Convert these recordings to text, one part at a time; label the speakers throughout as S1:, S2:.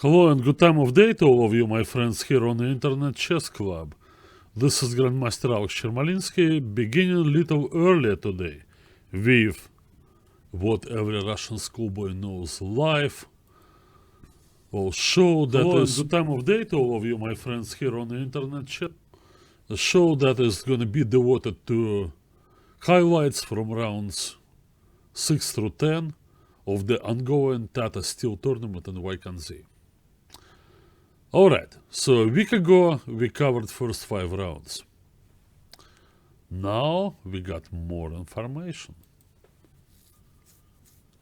S1: Hello and good time of day to all of you, my friends here on the Internet Chess Club. This is Grandmaster Alex Yermolinsky, beginning a little earlier today with what every Russian schoolboy knows live. Will show that
S2: Hello,
S1: is good time of day to all of you, my friends here on the Internet Chat. A show that is going to be devoted to highlights from rounds 6 through 10 of the ongoing Tata Steel tournament in Wei-Yi. Alright, so a week ago we covered first 5 rounds. Now we got more information.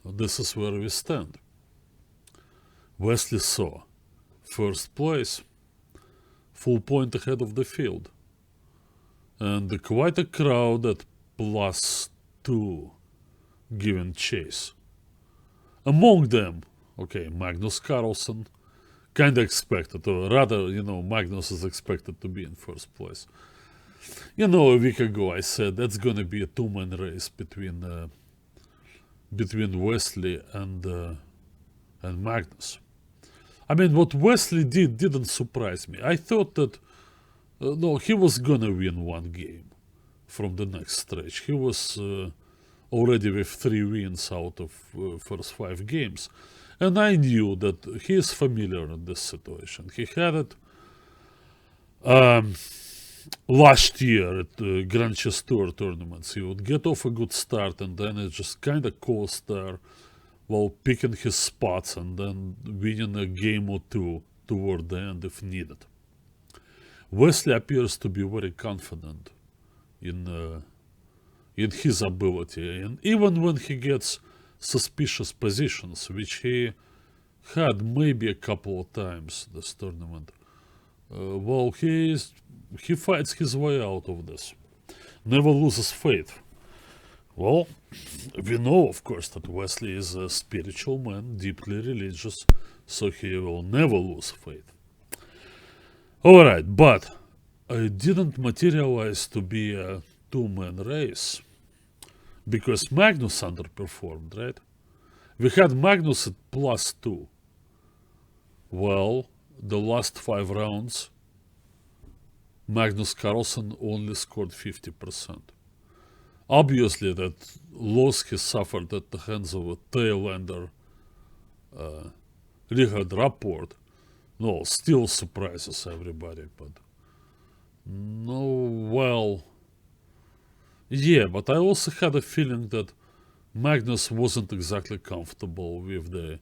S1: This is where we stand. Wesley saw first place, full point ahead of the field, and quite a crowd at +2 giving chase. Among them, Magnus Carlsen, kind of expected, or rather, Magnus is expected to be in first place. A week ago I said that's gonna be a two-man race between Wesley and Magnus. I mean, what Wesley didn't surprise me. I thought that he was gonna win one game from the next stretch. He was already with 3 wins out of first 5 games. And I knew that he is familiar in this situation. He had it last year at Grand Chess Tour tournaments. He would get off a good start and then it just kind of coast there while picking his spots and then winning a game or two toward the end if needed. Wesley appears to be very confident in his ability, and even when he gets suspicious positions, which he had maybe a couple of times this tournament, he fights his way out of this. Never loses faith. Well, we know, of course, that Wesley is a spiritual man, deeply religious, so he will never lose faith. Alright, but it didn't materialize to be a two-man race, because Magnus underperformed, right? We had Magnus at +2. Well, the last 5 rounds, Magnus Carlsen only scored 50%. Obviously, that loss he suffered at the hands of a tail-ender, Richard Rapport, still surprises everybody, but yeah, but I also had a feeling that Magnus wasn't exactly comfortable with the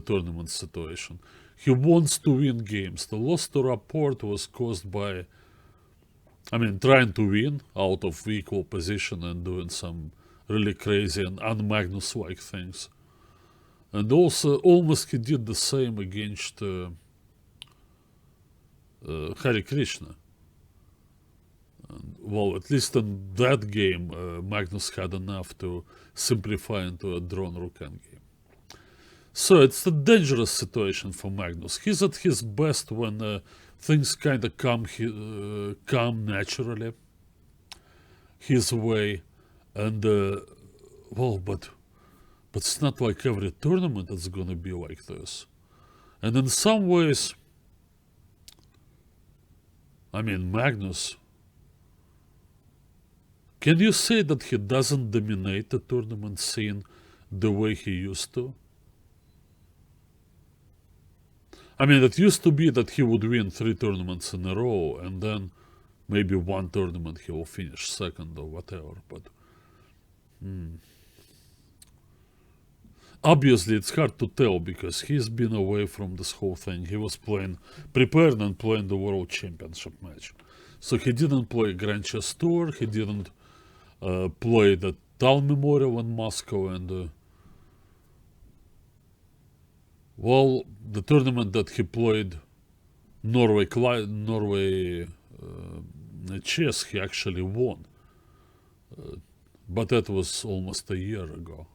S1: tournament situation. He wants to win games. The loss to Rapport was caused by, trying to win out of equal position and doing some really crazy and un-Magnus-like things. And also, almost he did the same against Harikrishna. Well, at least in that game, Magnus had enough to simplify into a drawn rook endgame. So it's a dangerous situation for Magnus. He's at his best when things kind of come naturally his way, and but it's not like every tournament is gonna be like this. And in some ways, Magnus, can you say that he doesn't dominate the tournament scene the way he used to? It used to be that he would win 3 tournaments in a row and then maybe one tournament he will finish second or whatever, but obviously it's hard to tell because he's been away from this whole thing. He was prepared and playing the World Championship match. So he didn't play Grand Chess Tour, he didn't play the Tal Memorial in Moscow, and the tournament that he played, Norway chess, he actually won, but that was almost a year ago.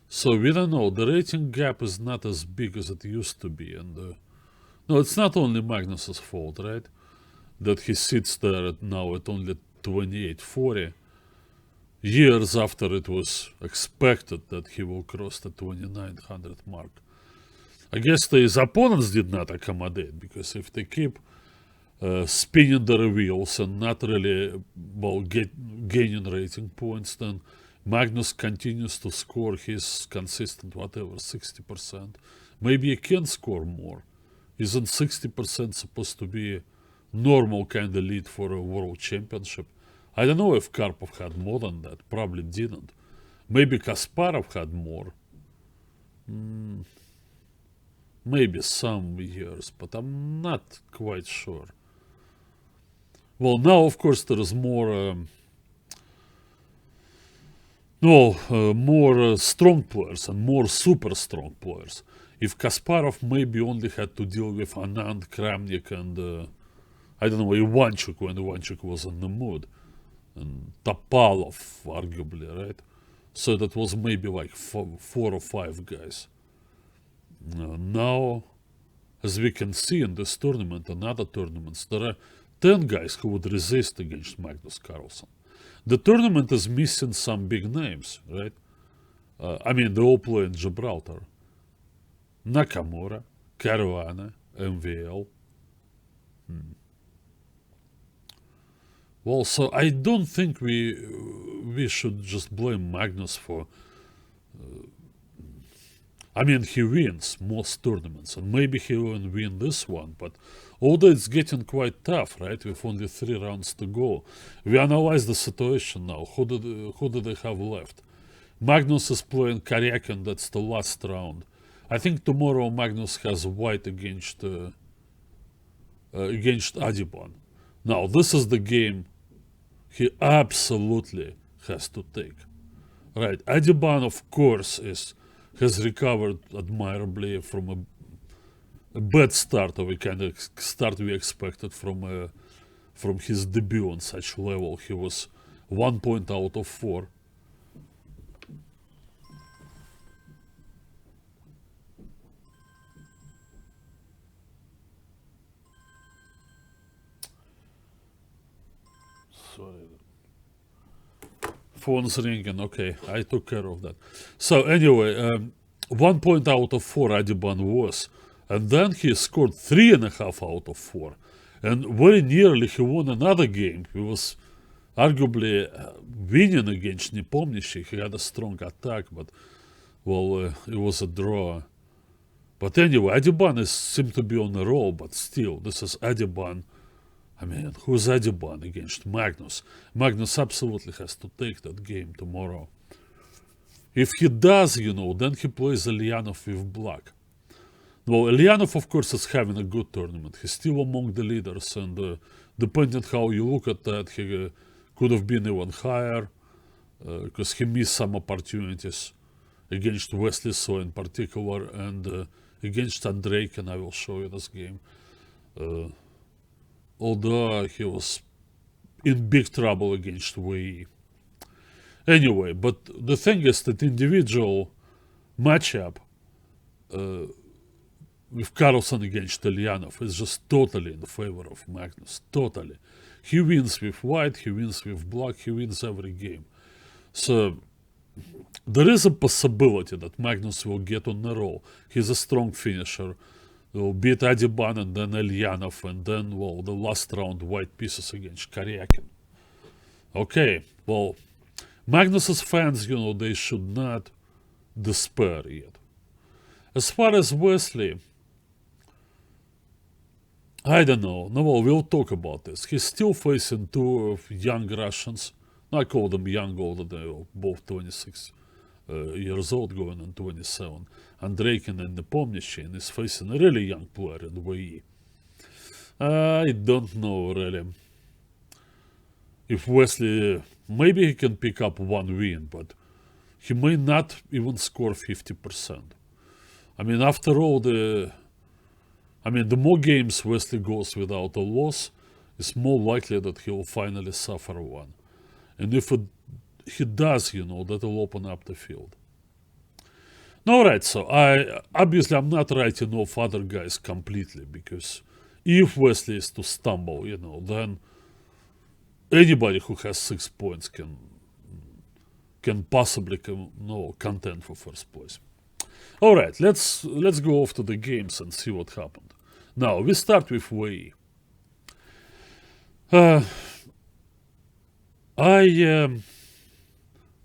S1: So we don't know, the rating gap is not as big as it used to be, and it's not only Magnus's fault, right, that he sits there now at only 2840, years after it was expected that he will cross the 2900 mark. I guess his opponents did not accommodate, because if they keep spinning their wheels and not really gaining rating points, then Magnus continues to score his consistent whatever 60%. Maybe he can score more. Isn't 60% supposed to be normal kind of lead for a world championship? I don't know if Karpov had more than that. Probably didn't. Maybe Kasparov had more. Maybe some years, but I'm not quite sure. Well, now of course there is more more strong players and more super strong players. If Kasparov maybe only had to deal with Anand, Kramnik, and I don't know, Ivanchuk when Ivanchuk was in the mood, and Topalov, arguably, right? So that was maybe like 4 or 5 guys. Now, as we can see in this tournament and other tournaments, there are 10 guys who would resist against Magnus Carlsen. The tournament is missing some big names, right? I mean, they all play in Gibraltar. Nakamura, Caruana, MVL. Well, so I don't think we should just blame Magnus for... I mean, he wins most tournaments, and maybe he will win this one, but although it's getting quite tough, right, with only 3 rounds to go, we analyze the situation now. Who do they have left? Magnus is playing Karyakin, that's the last round. I think tomorrow Magnus has white against Adiban. Now, this is the game he absolutely has to take. Right, Adiban, of course, has recovered admirably from a bad start, or a kind of start we expected from his debut on such level. He was 1 point out of 4. Sorry. Phone's ringing. Okay, I took care of that. So anyway, 1 point out of 4 Adiban was, and then he scored 3.5 out of 4, and very nearly he won another game. He was arguably winning against Nepomniachtchi. He had a strong attack, but well, it was a draw. But anyway, Adiban seemed to be on a roll, but still, this is Adiban. I mean, who's Adiban against Magnus? Magnus absolutely has to take that game tomorrow. If he does, then he plays Ulyanov with black. Well, Ulyanov, of course, is having a good tournament. He's still among the leaders, and depending how you look at that, he could have been even higher, because he missed some opportunities against Wesley So in particular, and against Andreikin. I will show you this game. Although he was in big trouble against Wei Yi. Anyway, but the thing is that individual matchup with Carlsen against Ulyanov is just totally in favor of Magnus. Totally. He wins with white, he wins with black, he wins every game. So there is a possibility that Magnus will get on a roll. He's a strong finisher. Will beat Adiban and then Ulyanov, and then, well, the last round white pieces against Karyakin. Okay, well, Magnus's fans, they should not despair yet. As far as Wesley, I don't know. No, well, we'll talk about this. He's still facing 2 young Russians. I call them young, although they're both 26 years old, going on 27. Andreikin and Nepomniachtchi, and is facing a really young player in Wei Yi. I don't know really if Wesley, maybe he can pick up 1 win, but he may not even score 50%. I mean, after all, the more games Wesley goes without a loss, it's more likely that he will finally suffer one. And if he does, that'll open up the field. Alright, so I'm not writing off other guys completely, because if Wesley is to stumble, then anybody who has 6 points can possibly contend for first place. All right, let's go off to the games and see what happened. Now we start with Wei Yi. I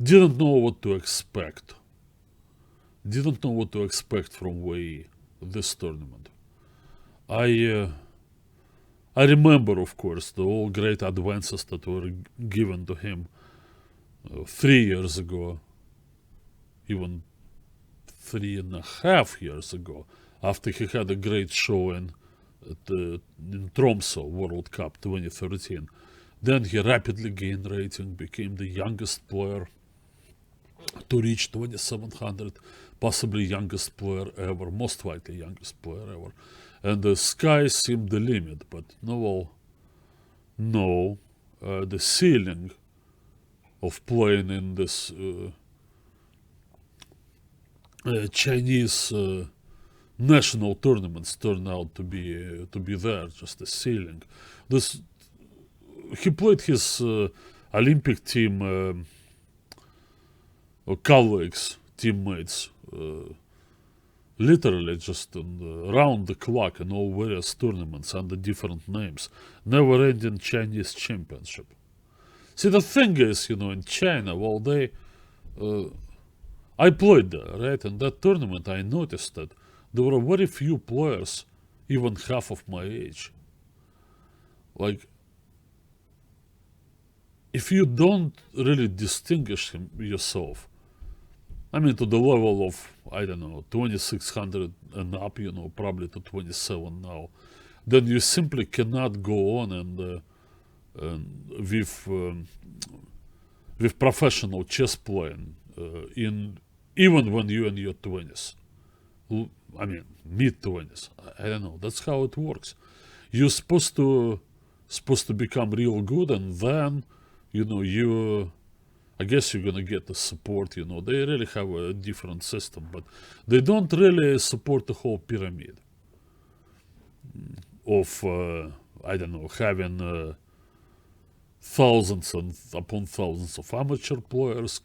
S1: didn't know what to expect. Didn't know what to expect from Wei Yi this tournament. I remember, of course, the all great advances that were given to him 3 years ago, even 3.5 years ago, after he had a great show in Tromsø World Cup 2013. Then he rapidly gained rating, became the youngest player to reach 2700, possibly youngest player ever, most likely youngest player ever. And the sky seemed the limit, but no, the ceiling of playing in this Chinese national tournaments turned out to be there, just the ceiling. He played his Olympic team colleagues, teammates, literally just around the clock in all various tournaments under different names, never-ending Chinese championship. See, the thing is, in China, well, I played there, right? In that tournament, I noticed that there were very few players, even half of my age. Like, if you don't really distinguish yourself, I mean, to the level of, I don't know, 2600 and up, probably to 27 now, then you simply cannot go on and with professional chess playing even when you're in your 20s. I mean, mid-20s. I don't know. That's how it works. You're supposed to become real good, and then, I guess you're gonna get the support. They really have a different system, but they don't really support the whole pyramid of, I don't know, having thousands and upon thousands of amateur players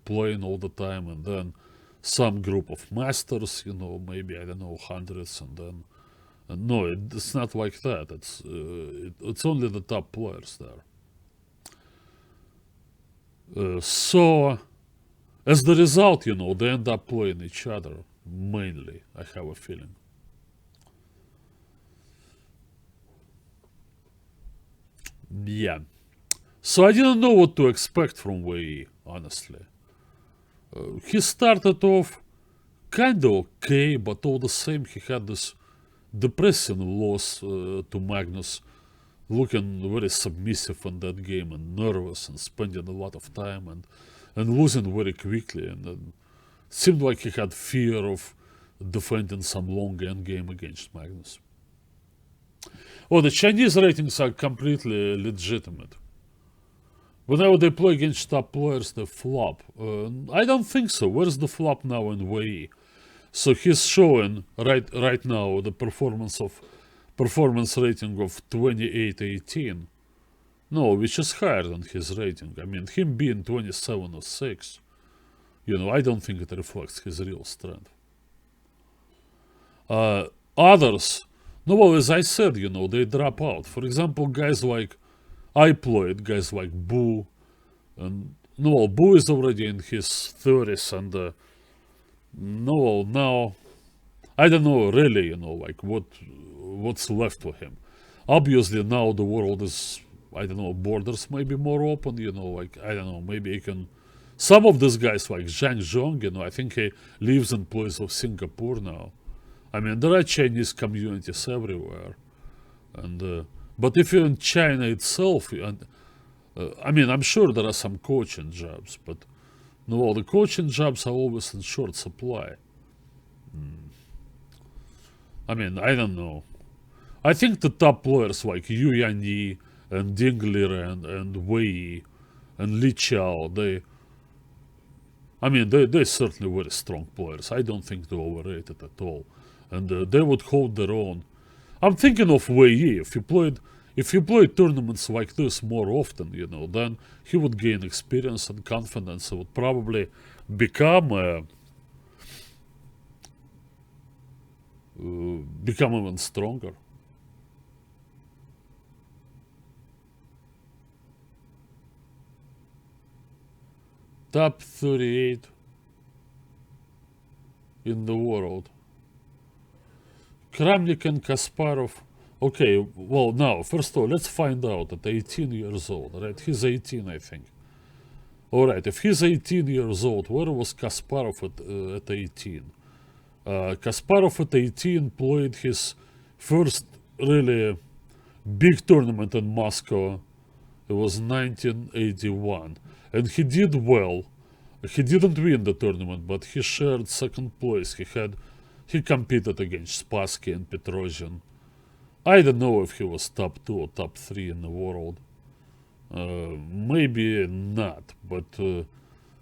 S1: playing all the time, and then some group of masters, maybe, I don't know, hundreds, and then no, it's not like that. It's only the top players there. So as the result, they end up playing each other mainly, I have a feeling. Yeah. So I didn't know what to expect from Wei Yi, honestly. He started off kind of okay, but all the same he had this depressing loss to Magnus, looking very submissive in that game and nervous and spending a lot of time and losing very quickly, and it seemed like he had fear of defending some long endgame against Magnus. Well, the Chinese ratings are completely legitimate. Whenever they play against top players, they flop. I don't think so. Where's the flop now in Wei Yi? So he's showing right now the performance rating of 2818. No, which is higher than his rating. I mean, him being 27 or 6, I don't think it reflects his real strength. Others, no, well, as I said, they drop out. For example, guys like guys like Boo, and no, Boo is already in his 30s, and no, now I don't know really, like what's left for him. Obviously, now the world is, I don't know, borders may be more open, like, I don't know, maybe he can. Some of these guys, like Zhang Zhong, I think he lives in place of Singapore now. I mean, there are Chinese communities everywhere, and but if you're in China itself, and I mean, I'm sure there are some coaching jobs, but no, the coaching jobs are always in short supply. I mean, I don't know. I think the top players like Yu Yanyi and Ding Liren and Wei Yi and Li Chao, they're certainly very strong players. I don't think they're overrated at all, and they would hold their own. I'm thinking of Wei Yi. If he played tournaments like this more often, then he would gain experience and confidence. He would probably become become even stronger. Top 38 in the world. Kramnik and Kasparov. Okay, well, now, first of all, let's find out at 18 years old, right? He's 18, I think. Alright, if he's 18 years old, where was Kasparov at 18? Kasparov at 18 played his first really big tournament in Moscow. It was 1981. And he did well. He didn't win the tournament, but he shared second place. He competed against Spassky and Petrosian. I don't know if he was top 2 or top 3 in the world. Maybe not, but it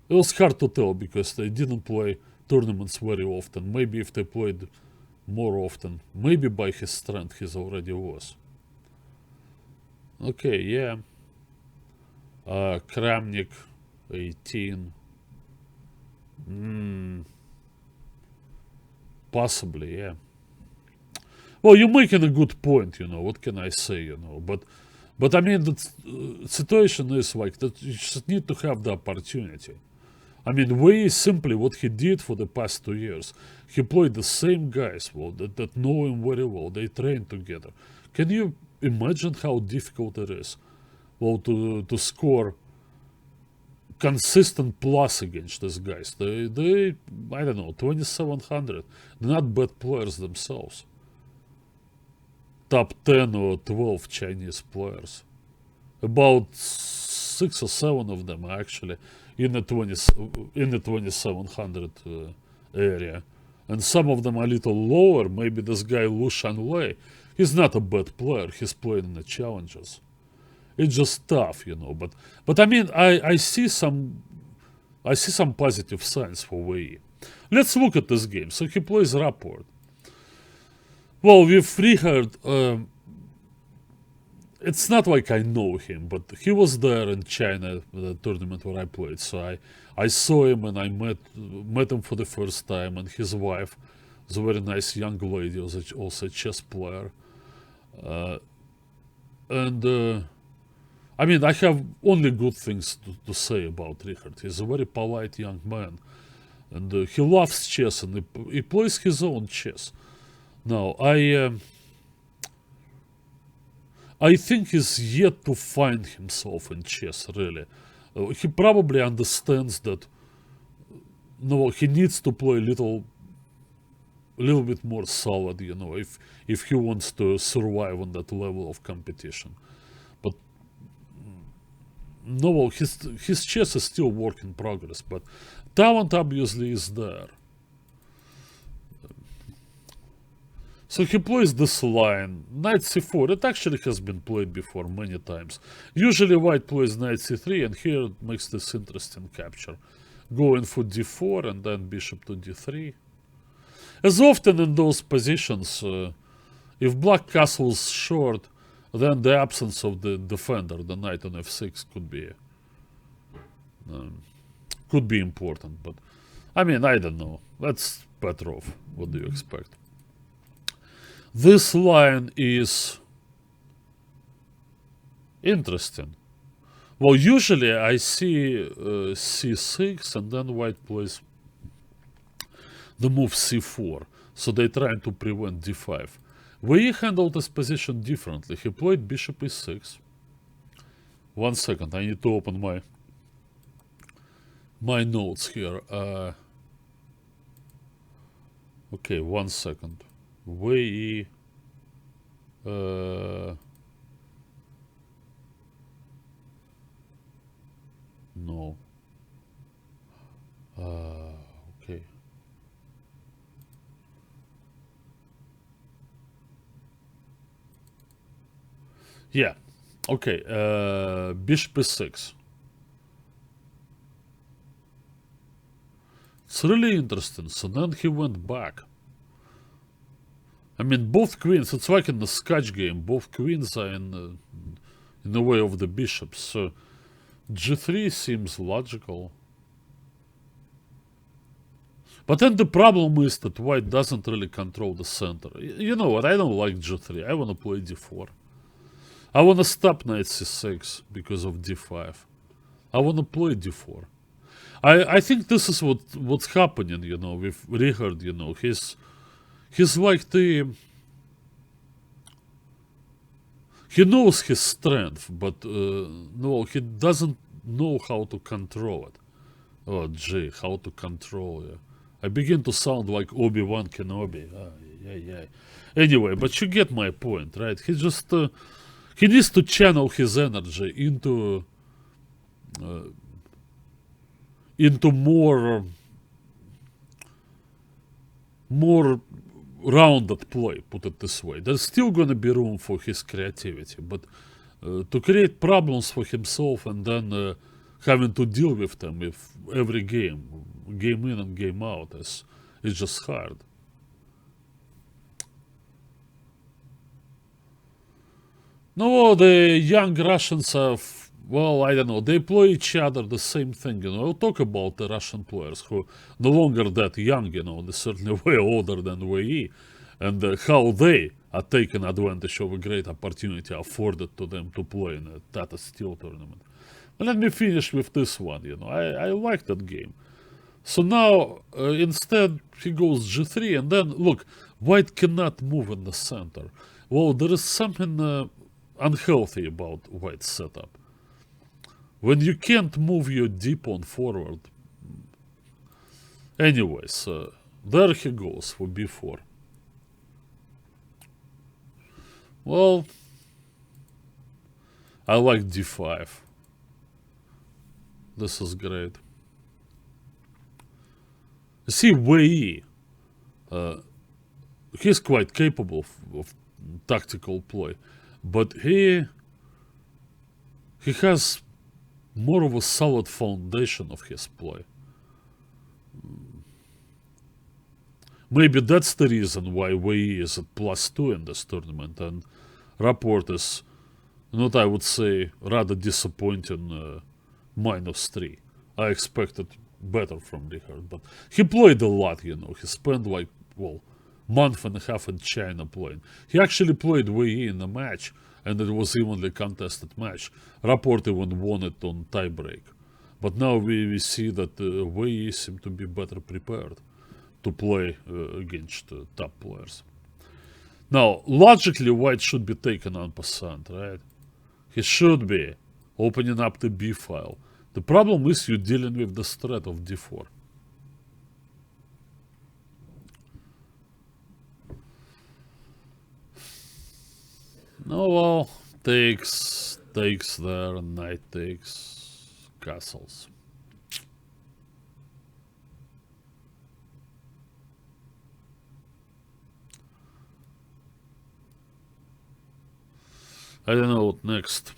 S1: was hard to tell because they didn't play tournaments very often. Maybe if they played more often, maybe by his strength he already was. Okay, yeah. Kramnik, 18. Possibly, yeah. Well, you're making a good point, what can I say, but I mean, the situation is like that you just need to have the opportunity. I mean, Wei Yi simply what he did for the past 2 years. He played the same guys, well, that know him very well. They trained together. Can you imagine how difficult it is, well, to score consistent plus against these guys? They I don't know, 2,700. They're not bad players themselves. Top 10 or 12 Chinese players. About 6 or 7 of them are actually in the 2,700 area. And some of them are a little lower. Maybe this guy Lu Shanwei, he's not a bad player. He's playing in the challenges. It's just tough, But I mean, I see some positive signs for Wei Yi. Let's look at this game. So he plays Rapport. Well, with Richard, it's not like I know him, but he was there in China, the tournament where I played. So I saw him and I met him for the first time, and his wife was a very nice young lady, also a chess player. I mean, I have only good things to say about Richard. He's a very polite young man, and he loves chess, and he plays his own chess. Now, I think he's yet to find himself in chess, really. He probably understands that he needs to play a little bit more solid, if he wants to survive on that level of competition. But his chess is still work in progress, but talent obviously is there. So he plays this line, knight c4. It actually has been played before many times. Usually white plays knight c3, and here it makes this interesting capture. Going for d4 and then bishop to d3. As often in those positions, if black castle's short, then the absence of the defender, the knight on f6, could be important. But I mean, I don't know. That's Petrov. What do you expect? This line is interesting. Well, usually I see c6 and then white plays the move c4. So they're trying to prevent d5. Wei Yi handled this position differently. He played bishop e6. 1 second, I need to open my notes here. Okay, 1 second. Wei Yi. No. Okay. Yeah. Okay. Bishop e6. It's really interesting. So then he went back. I mean, both queens, it's like in the Scotch game, both queens are in the way of the bishops. So g3 seems logical. But then the problem is that white doesn't really control the center. You know what, I don't like g3, I want to play d4. I want to stop knight c6 because of d5. I want to play d4. I think this is what's happening, you know, with Richard, you know. He's like the... He knows his strength, but no, he doesn't know how to control it. Oh, gee, how to control it. I begin to sound like Obi-Wan Kenobi. Yeah. Anyway, but you get my point, right? He just... he needs to channel his energy into more rounded play, put it this way. There's still gonna be room for his creativity, but to create problems for himself and then having to deal with them with every game in and game out, is just hard. No, the young Russians have, well, I don't know, they play each other the same thing, you know. I'll talk about the Russian players who no longer that young, you know, they're certainly way older than Wei Yi, and how they are taking advantage of a great opportunity afforded to them to play in a Tata Steel tournament. But let me finish with this one, you know. I like that game. So now, instead, he goes g3, and then, look, white cannot move in the center. Well, there is something unhealthy about white's setup. When you can't move your d-pawn forward. Anyways, there he goes for b4. Well, I like d5. This is great. You see, Wei Yi, he's quite capable of tactical play, but he has more of a solid foundation of his play. Maybe that's the reason why Wei Yi is at +2 in this tournament, and Rapport is not, I would say, rather disappointing -3. I expected better from Richard, but he played a lot, you know. He spent like, well, month and a half in China playing. He actually played Wei Yi in a match, and it was evenly contested match. Rapport even won it on tiebreak. But now we see that Wei Yi seemed to be better prepared to play against top players. Now, logically, white should be taken en passant, right? He should be opening up the b file. The problem is you're dealing with the threat of d4. No, well, takes there, knight takes, castles. I don't know what next.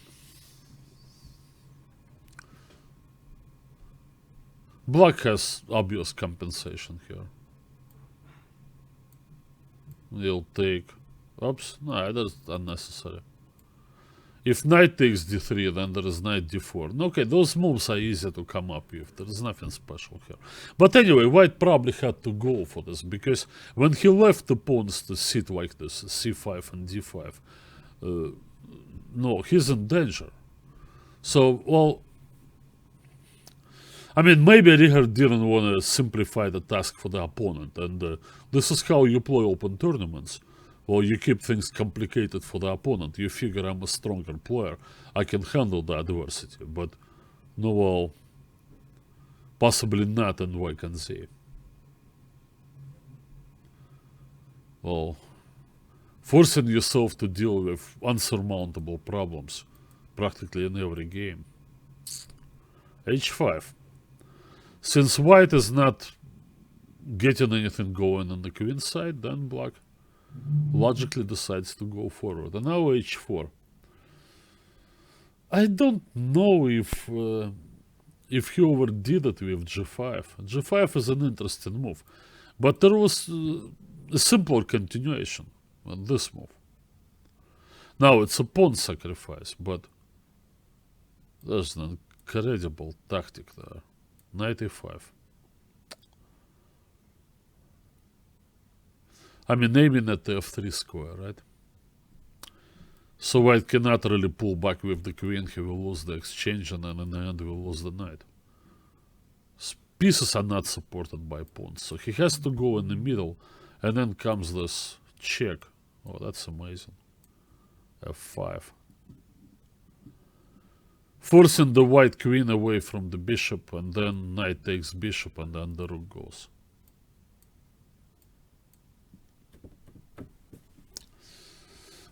S1: Black has obvious compensation here. He'll take... Oops, no, that's unnecessary. If knight takes d3, then there is knight d4. Okay, those moves are easy to come up with. There is nothing special here. But anyway, white probably had to go for this, because when he left the pawns to sit like this, c5 and d5, no, he's in danger. So, well, I mean, maybe Richard didn't want to simplify the task for the opponent, and this is how you play open tournaments. Well, you keep things complicated for the opponent. You figure, I'm a stronger player, I can handle the adversity, but no, well, possibly not in Y and Z. Well, forcing yourself to deal with unsurmountable problems practically in every game. h5. Since white is not getting anything going on the queen side, then black logically decides to go forward. And now h4. I don't know if he overdid it with g5. g5 is an interesting move, but there was a simpler continuation on this move. Now it's a pawn sacrifice, but there's an incredible tactic there. Knight e5. I mean, aiming at the f3 square, right? So white cannot really pull back with the queen. He will lose the exchange, and then in the end, he will lose the knight. Pieces are not supported by pawns, so he has to go in the middle, and then comes this check. Oh, that's amazing. f5. Forcing the white queen away from the bishop, and then knight takes bishop, and then the rook goes.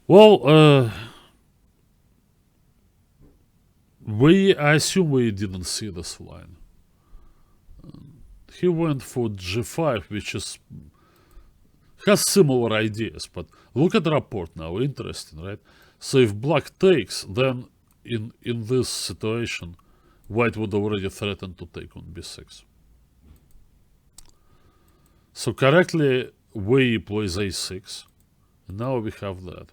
S1: Well, I assume we didn't see this line. He went for g5, which has similar ideas, but look at the rapport now. Interesting, right? So if black takes, then in this situation, white would already threaten to take on b6. So correctly, Wei Yi plays a6, and now we have that.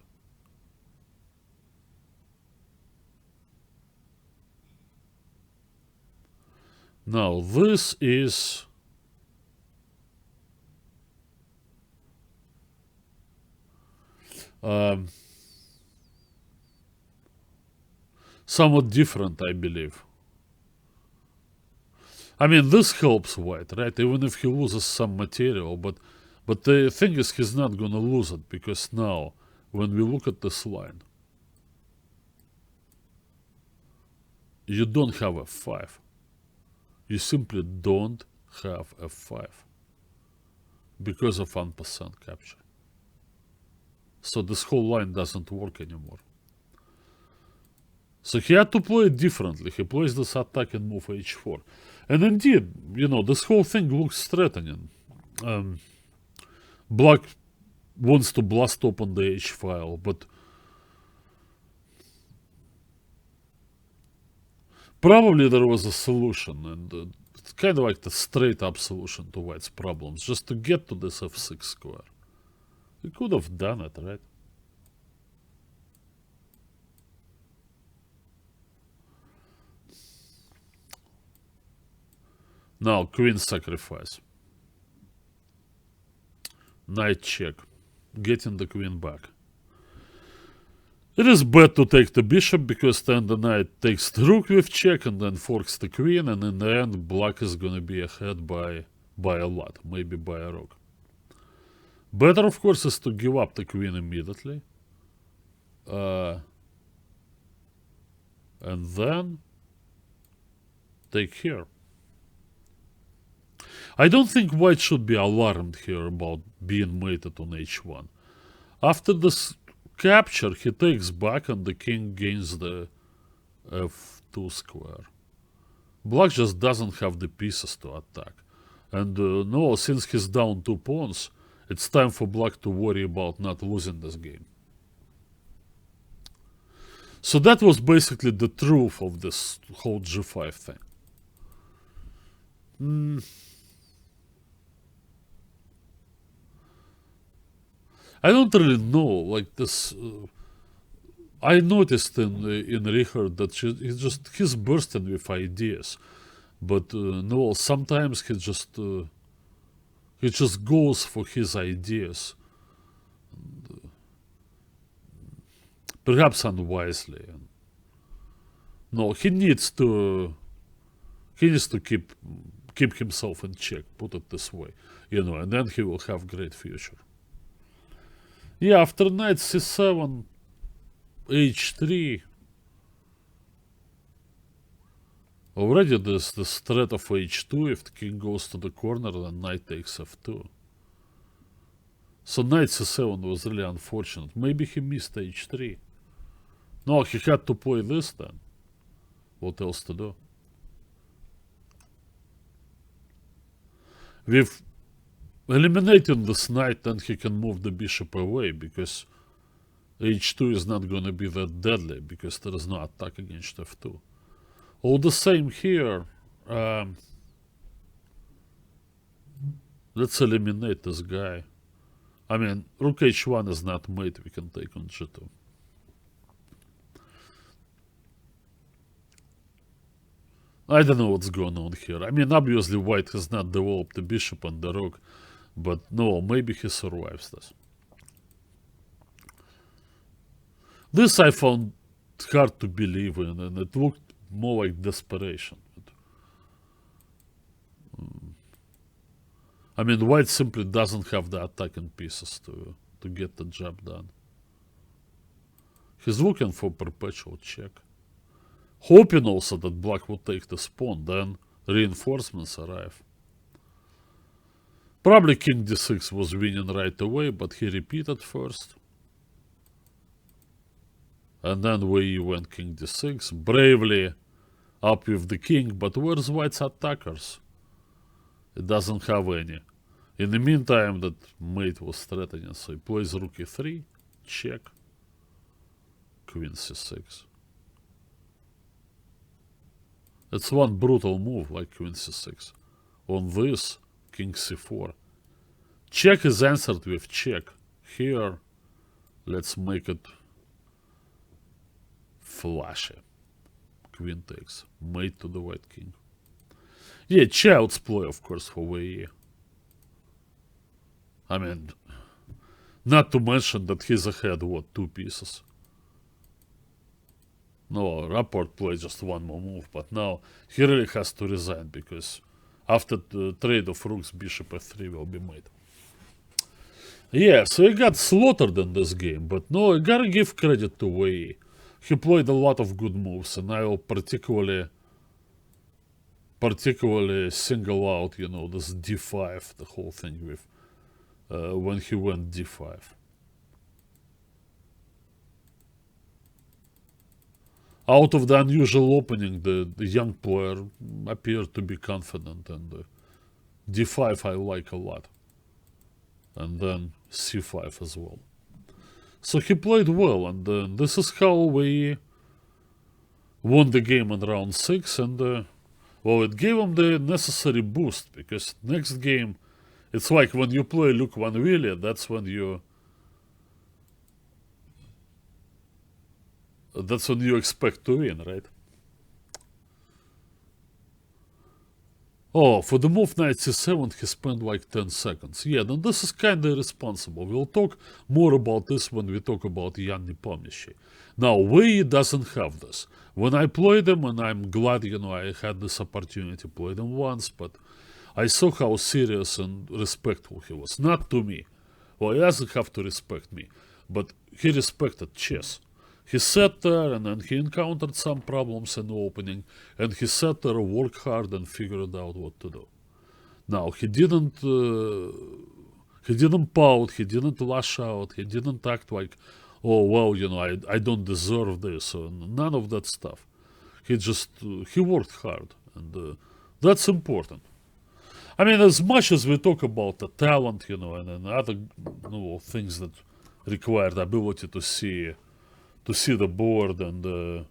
S1: Now this is somewhat different, I believe. I mean, this helps white, right? Even if he loses some material, but the thing is, he's not gonna lose it, because now, when we look at this line, you don't have f5. You simply don't have f5 because of 1% capture. So this whole line doesn't work anymore. So he had to play it differently. He plays this attack and move h4. And indeed, you know, this whole thing looks threatening. Black wants to blast open the h file, but probably there was a solution, and it's kind of like the straight up solution to white's problems, just to get to this f6 square. He could have done it, right? Now, queen sacrifice. Knight check. Getting the queen back. It is bad to take the bishop, because then the knight takes the rook with check and then forks the queen, and in the end black is gonna be ahead by a lot, maybe by a rook. Better, of course, is to give up the queen immediately. And then take here. I don't think white should be alarmed here about being mated on h1. After this capture, he takes back and the king gains the f2 square. Black just doesn't have the pieces to attack. And no, since he's down 2 pawns, it's time for black to worry about not losing this game. So that was basically the truth of this whole g5 thing. I don't really know, like this. I noticed in Richard that he's bursting with ideas, but no, sometimes he just goes for his ideas, perhaps unwisely. No, he needs to keep himself in check. Put it this way, you know, and then he will have great future. Yeah, after knight c7, h3, already there's this threat of h2. If the king goes to the corner, then knight takes f2. So knight c7 was really unfortunate. Maybe he missed h3. No, he had to play this then. What else to do? With eliminating this knight, then he can move the bishop away, because h2 is not going to be that deadly, because there is no attack against f2. All the same here, let's eliminate this guy. I mean, rook h1 is not mate, we can take on g2. I don't know what's going on here. I mean, obviously white has not developed the bishop and the rook. But no, maybe he survives this. This I found hard to believe in, and it looked more like desperation. I mean, White simply doesn't have the attacking pieces to get the job done. He's looking for perpetual check, hoping also that Black would take this pawn, then reinforcements arrive. Probably King d6 was winning right away, but he repeated first. And then Wei Yi went King d6, bravely up with the king, but where's White's attackers? It doesn't have any. In the meantime, that mate was threatening, so he plays Rook e3, check, Queen c6. It's one brutal move, like Queen c6. On this, King c4. Check is answered with check. Here, let's make it flashy. Queen takes, mate to the White king. Yeah, child's play, of course, for Wei Yi. I mean, not to mention that he's ahead, what, 2 pieces? No, Rapport plays just one more move, but now he really has to resign, because after the trade of rooks, bishop f3 will be made. Yeah, so he got slaughtered in this game, but no, I gotta give credit to Wei Yi. He played a lot of good moves, and I will particularly single out, you know, this d5, the whole thing with when he went d5. Out of the unusual opening, the young player appeared to be confident, and d5 I like a lot. And then c5 as well. So he played well, and this is how we won the game in round 6, and well, it gave him the necessary boost, because next game, it's like when you play Luke Van Wely, that's when you expect to win, right? Oh, for the move knight c7, he spent like 10 seconds. Yeah, then this is kinda irresponsible. We'll talk more about this when we talk about Jan Nepomniachtchi. Now, Wei Yi doesn't have this. When I played him, and I'm glad, you know, I had this opportunity to play them once, but I saw how serious and respectful he was. Not to me. Well, he doesn't have to respect me, but he respected chess. He sat there, and then he encountered some problems in the opening, and he sat there, worked hard, and figured out what to do. Now, he didn't pout, he didn't lash out, he didn't act like, oh, well, you know, I don't deserve this, or none of that stuff. He just, he worked hard, and that's important. I mean, as much as we talk about the talent, you know, and other, you know, things that require the ability to see the board, and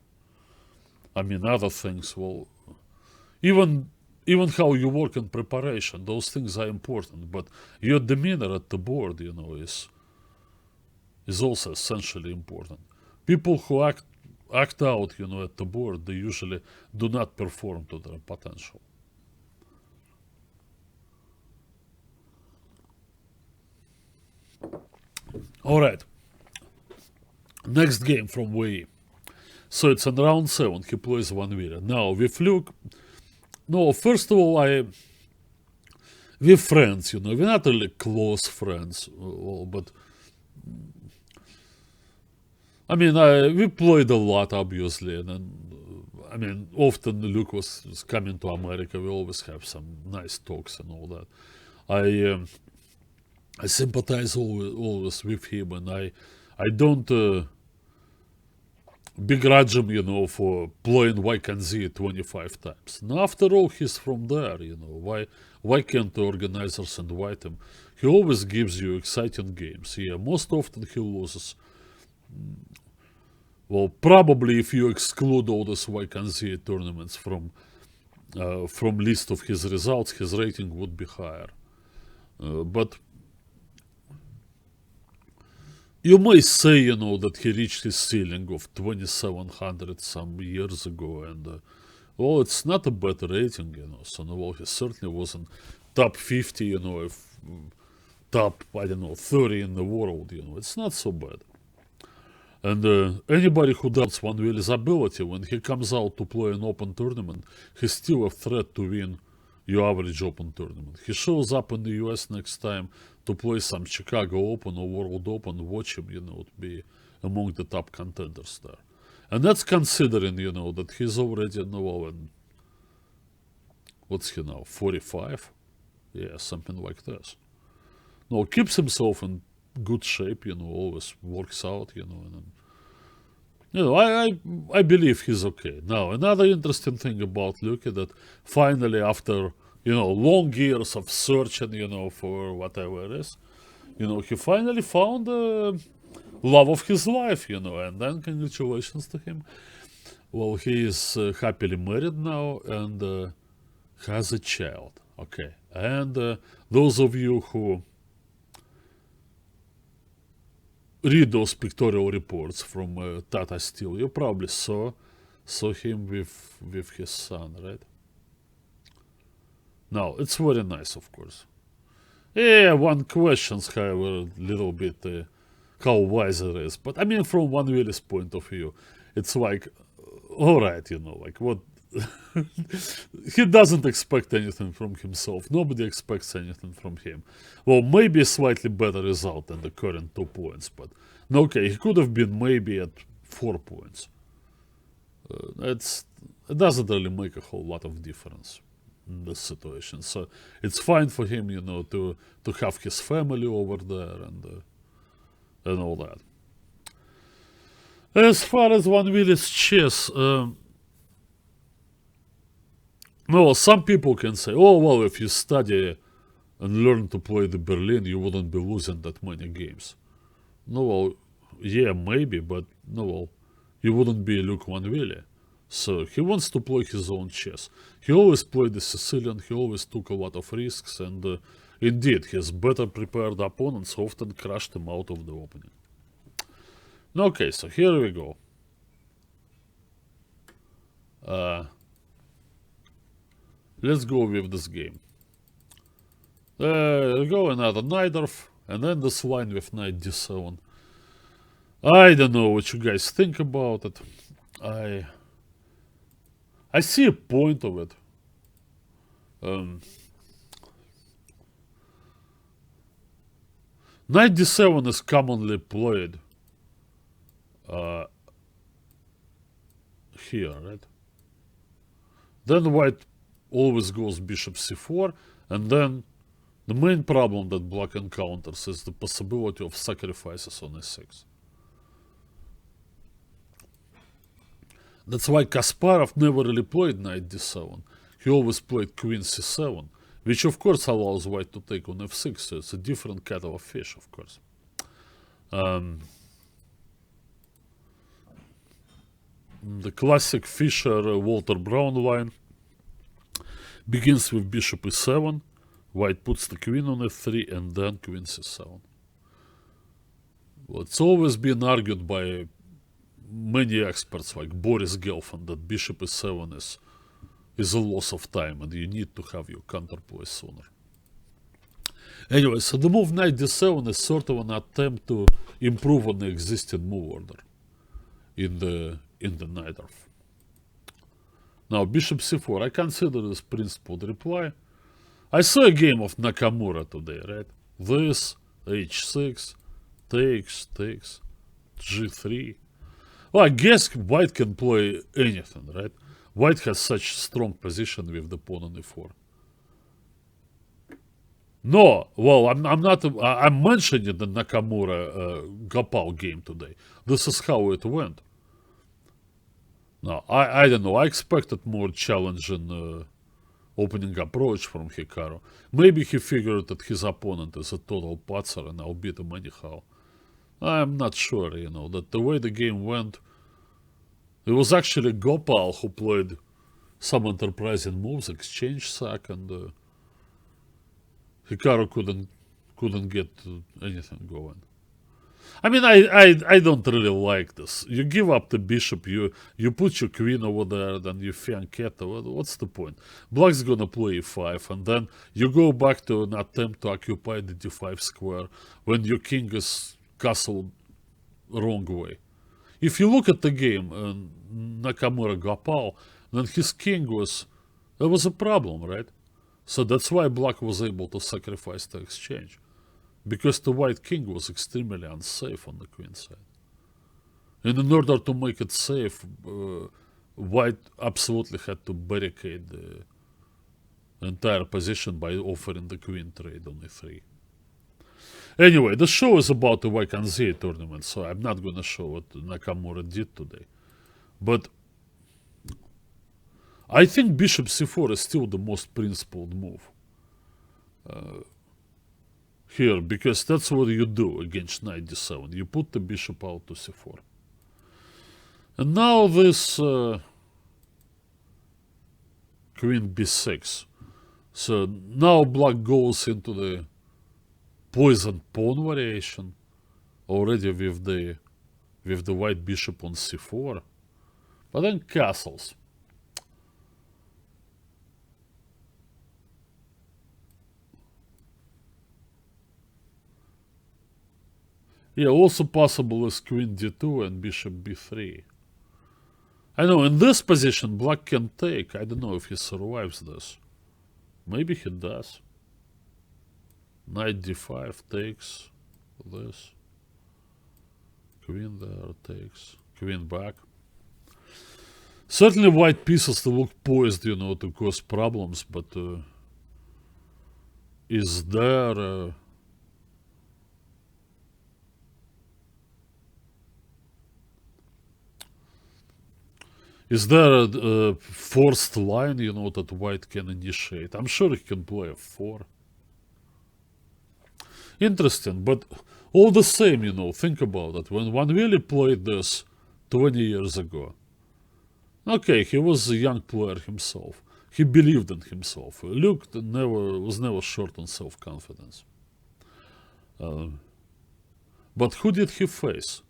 S1: I mean, other things, well, even how you work in preparation, those things are important, but your demeanor at the board, you know, is also essentially important. People who act out, you know, at the board, they usually do not perform to their potential. All right. Next game from Wei Yi. So it's in round 7, he plays Van Wely. Now, with Luke, no, first of all, we're friends, you know, we're not really close friends, but, I mean, we played a lot, obviously, and then, I mean, often Luke was coming to America, we always have some nice talks and all that. I sympathize always with him, and I don't begrudge him, you know, for playing YKZ 25 times. And after all, he's from there, you know. Why can't the organizers invite him? He always gives you exciting games. Yeah, most often he loses. Well, probably if you exclude all these YKZ tournaments from list of his results, his rating would be higher. But you may say, you know, that he reached his ceiling of 2,700 some years ago, and well, it's not a bad rating, you know. So, no, well, he certainly wasn't top 50, you know, top, I don't know, 30 in the world, it's not so bad. And anybody who doubts Wely's ability, when he comes out to play an open tournament, he's still a threat to win your average open tournament. He shows up in the US next time to play some Chicago Open or World Open, watch him, to be among the top contenders there. And that's considering, that he's already, in, what's he now, 45? Yeah, something like this. No, keeps himself in good shape, always works out, and I believe he's okay. Now, another interesting thing about Luka that finally after, long years of searching, for whatever it is, he finally found the love of his life, and then congratulations to him. Well, he is happily married now and has a child. Okay, and those of you who read those pictorial reports from Tata Steel, you probably saw him with his son, right? Now, it's very nice, of course. Yeah, one questions, however, a little bit how wise it is. But I mean, from Wely's point of view, it's like, all right, like what... he doesn't expect anything from himself. Nobody expects anything from him. Well, maybe a slightly better result than the current 2 points, but okay, he could have been maybe at 4 points. It doesn't really make a whole lot of difference in this situation. So it's fine for him, to have his family over there and all that. As far as Wely's chess, well, some people can say, oh, well, if you study and learn to play the Berlin, you wouldn't be losing that many games. No, well, yeah, maybe, but no, well, you wouldn't be Luke Wely. So he wants to play his own chess. He always played the Sicilian, he always took a lot of risks, and indeed, his better prepared opponents often crushed him out of the opening. Okay, so here we go. Let's go with this game. There we go, another Najdorf, and then this line with knight d7. I don't know what you guys think about it. I see a point of it. Knight d7 is commonly played here, right? Then white always goes bishop c4, and then the main problem that black encounters is the possibility of sacrifices on e6. That's why Kasparov never really played knight d7. He always played queen c7, which of course allows white to take on f6, so it's a different kettle of fish, of course. The classic Fischer-Walter Brown line begins with bishop e7, white puts the queen on f3, and then queen c7. Well, it's always been argued by many experts like Boris Gelfand that bishop e7 is a loss of time and you need to have your counterplay sooner. Anyway, so the move knight d7 is sort of an attempt to improve on the existing move order in the Najdorf. Now, bishop c4, I consider this principled reply. I saw a game of Nakamura today, right? This, h6, takes, g3. Well, I guess white can play anything, right? White has such strong position with the pawn on e4. No, well, I'm mentioning the Nakamura Gopal game today. This is how it went. Now, I don't know, I expected more challenging opening approach from Hikaru. Maybe he figured that his opponent is a total patzer and I'll beat him anyhow. I'm not sure, that the way the game went, it was actually Gopal who played some enterprising moves, exchange sack, and Hikaru couldn't get anything going. I mean, I don't really like this. You give up the bishop, you put your queen over there, then you fianchetto. What's the point? Black's gonna play e5, and then you go back to an attempt to occupy the d5 square when your king is castled wrong way. If you look at the game, Nakamura Gopal, then his king there was a problem, right? So that's why Black was able to sacrifice the exchange. Because the white king was extremely unsafe on the queen side. And in order to make it safe, white absolutely had to barricade the entire position by offering the queen trade on e3. Anyway, the show is about the Waikanzei tournament, so I'm not going to show what Nakamura did today. But I think bishop c4 is still the most principled move here, because that's what you do against knight d7. You put the bishop out to c4. And now this queen b6. So now black goes into the poisoned pawn variation already with the white bishop on c4. But then castles. Yeah, also possible is queen d2 and bishop b3. I know, in this position, black can take. I don't know if he survives this. Maybe he does. Knight d5 takes this. Queen there takes. Queen back. Certainly white pieces to look poised, to cause problems, but is there... Is there a forced line, that white can initiate? I'm sure he can play a 4. Interesting, but all the same, think about it. When Wely played this 20 years ago, okay, he was a young player himself. He believed in himself. Luke was never short on self-confidence. But who did he face?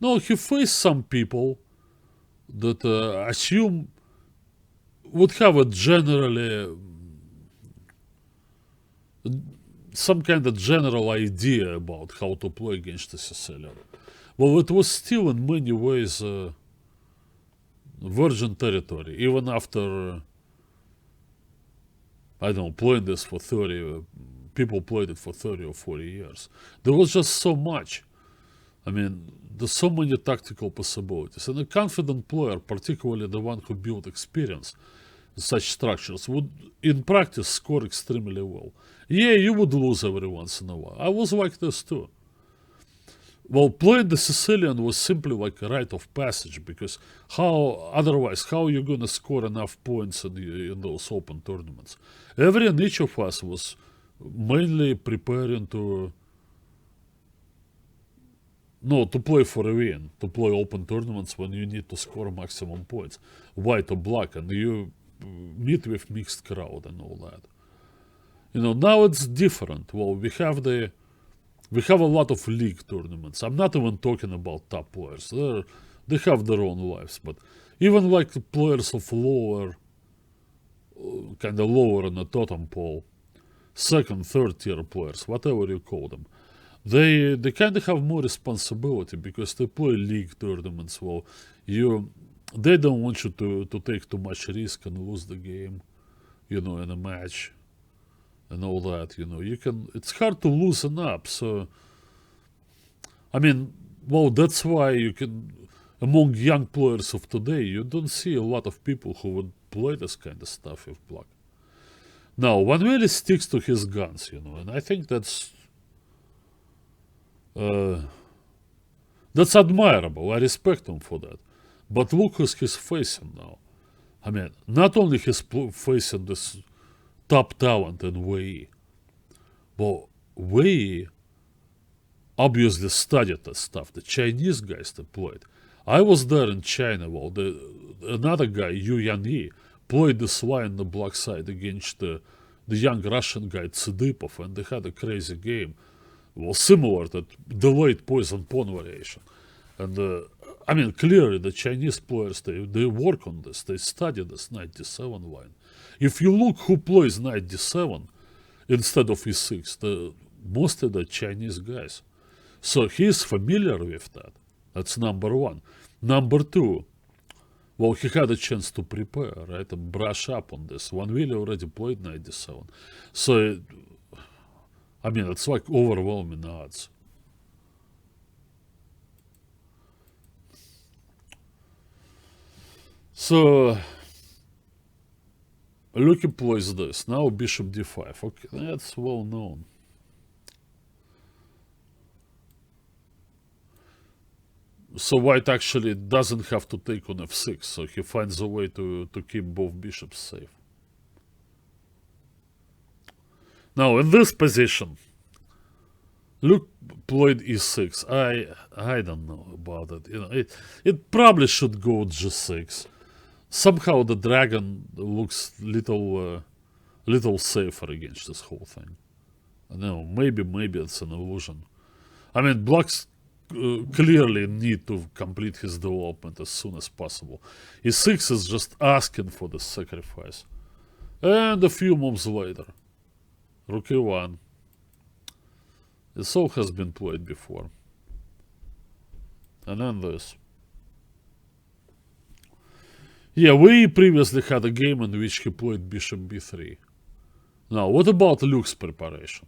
S1: No, he faced some people that assume would have a generally some kind of general idea about how to play against a Sicilian. Well, it was still in many ways virgin territory, even after I don't know, playing this for 30 people played it for 30 or 40 years. There was just so much. I mean, there's so many tactical possibilities. And a confident player, particularly the one who built experience in such structures, would, in practice, score extremely well. Yeah, you would lose every once in a while. I was like this too. Well, playing the Sicilian was simply like a rite of passage, because how are you going to score enough points in those open tournaments? Every and each of us was mainly preparing to play for a win, to play open tournaments when you need to score maximum points, white or black, and you meet with mixed crowd and all that. Now it's different. Well, we have a lot of league tournaments. I'm not even talking about top players. They have their own lives, but even like the players of lower in the totem pole, second, third tier players, whatever you call them, they kind of have more responsibility because they play league tournaments. Well, they don't want you to take too much risk and lose the game, in a match and all that. It's hard to loosen up. So, I mean, well, that's why among young players of today, you don't see a lot of people who would play this kind of stuff with black. Now, one really sticks to his guns, and I think that's admirable. I respect him for that. But look who he's facing now. I mean, not only he's facing this top talent in Wei Yi, but Wei Yi obviously studied that stuff. The Chinese guys that played. I was there in China. Well, another guy, Yu Yanyi, played this line on the black side against the young Russian guy Tsidipov, and they had a crazy game. was similar to delayed poison pawn variation. And I mean, clearly the Chinese players, they work on this. They study this knight d7 line. If you look who plays knight d7 instead of e6, mostly the Chinese guys. So he's familiar with that. That's number one. Number two, well, he had a chance to prepare, right, and brush up on this. Wely already played knight d7. So, I mean, it's like overwhelming odds. So, Lucky plays this. Now bishop d5. Okay, that's well known. So white actually doesn't have to take on f6, so he finds a way to keep both bishops safe. Now in this position, Luke played e6. I don't know about it. You know, it probably should go g6. Somehow the dragon looks little safer against this whole thing. I don't know, maybe it's an illusion. I mean, blacks clearly need to complete his development as soon as possible. e6 is just asking for the sacrifice. And a few moves later, rook e1. This all has been played before. And then this. Yeah, we previously had a game in which he played bishop b3. Now, what about Luke's preparation?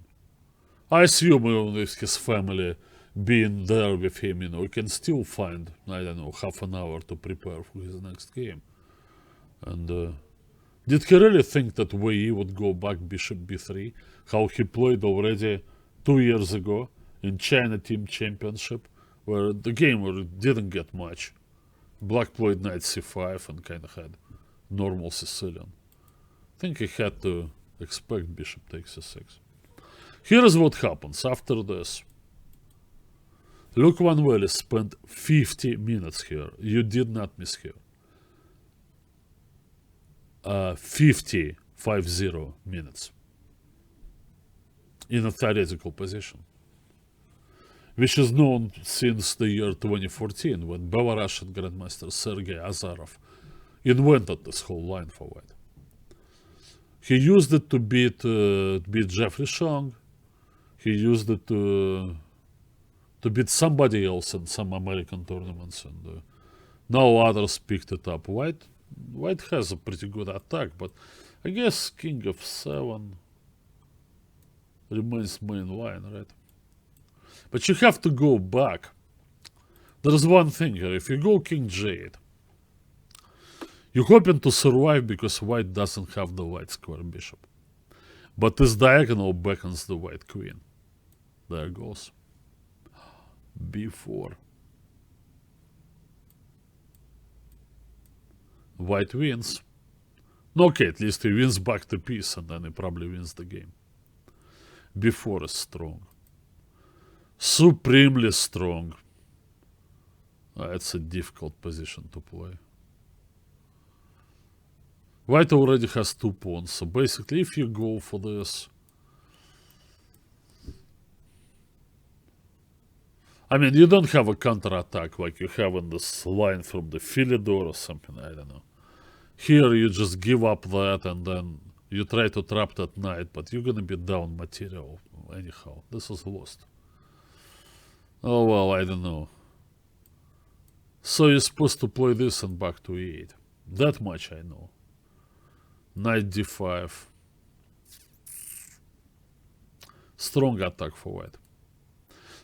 S1: I assume even with his family being there with him, you know, he can still find, I don't know, half an hour to prepare for his next game. And did he really think that Wei Yi would go back bishop b3, how he played already 2 years ago in China Team Championship, where the game where it didn't get much. Black played knight c5 and kind of had normal Sicilian. I think he had to expect bishop takes e6. Here is what happens after this. Look, Wely spent 50 minutes here. You did not miss here. 50 minutes in a theoretical position, which is known since the year 2014 when Belarusian Grandmaster Sergei Azarov invented this whole line for white. He used it to beat Jeffrey Chang. He used it to beat somebody else in some American tournaments, and now others picked it up. White has a pretty good attack, but I guess king f7 remains main line, right? But you have to go back. There's one thing here. If you go king g8, you're hoping to survive because white doesn't have the white square bishop. But this diagonal beckons the white queen. There goes. b4. White wins. Okay, at least he wins back the piece and then he probably wins the game. b4 is strong. Supremely strong. It's a difficult position to play. White already has 2 pawns, so basically if you go for this, I mean, you don't have a counter-attack like you have in this line from the Philidor or something, I don't know. Here you just give up that and then you try to trap that knight, but you're gonna be down material anyhow. This is lost. Oh well, I don't know. So you're supposed to play this and back to e8. That much I know. Knight d5. Strong attack for white.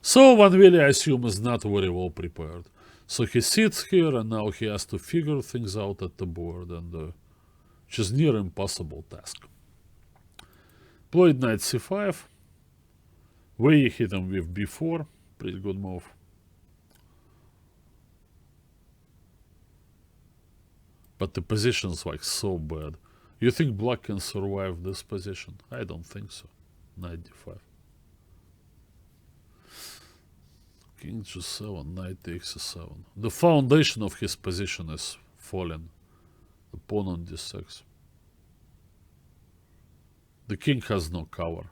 S1: So Wely, I assume, is not very well prepared. So he sits here and now he has to figure things out at the board, and which is near impossible task. Played knight c5. Wei hit him with b4. Pretty good move. But the position's like so bad. You think black can survive this position? I don't think so. Knight d5. King g7, knight takes e7. The foundation of his position is fallen. The pawn on d6. The king has no cover.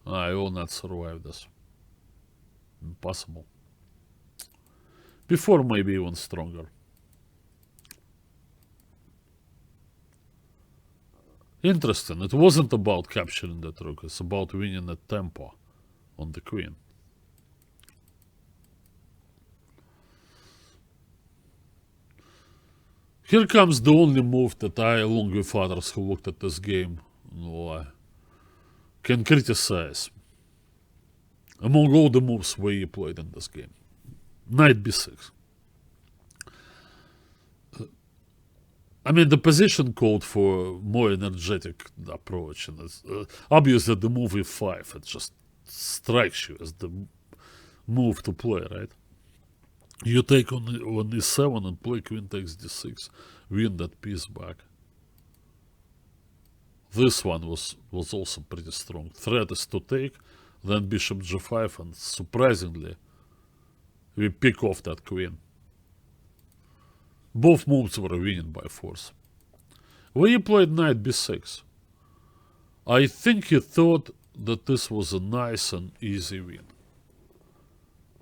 S1: I will not survive this. Impossible. Before maybe even stronger. Interesting. It wasn't about capturing that rook. It's about winning a tempo on the queen. Here comes the only move that I, along with others who looked at this game, can criticize. Among all the moves Wei Yi played in this game. Knight b6. I mean, the position called for more energetic approach, and it's, obviously the move e5, it just strikes you as the move to play, right? You take on e7 and play queen takes d6, win that piece back. This one was also pretty strong. Threat is to take, then bishop g5, and surprisingly, we pick off that queen. Both moves were winning by force. Wei Yi played knight b6. I think he thought that this was a nice and easy win.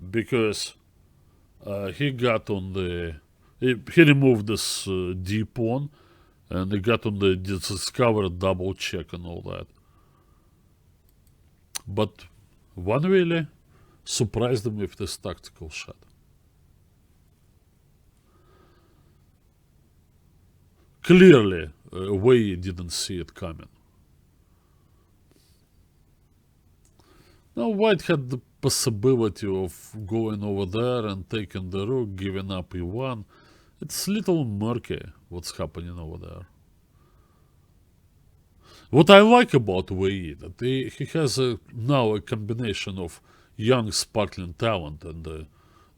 S1: Because he got on the... He removed this d pawn, and he got on the discovered double check and all that. But one really surprised him with this tactical shot. Clearly, Wei Yi didn't see it coming. Now White had the possibility of going over there and taking the rook, giving up e1. It's a little murky what's happening over there. What I like about Wei Yi, that he has now a combination of young sparkling talent and the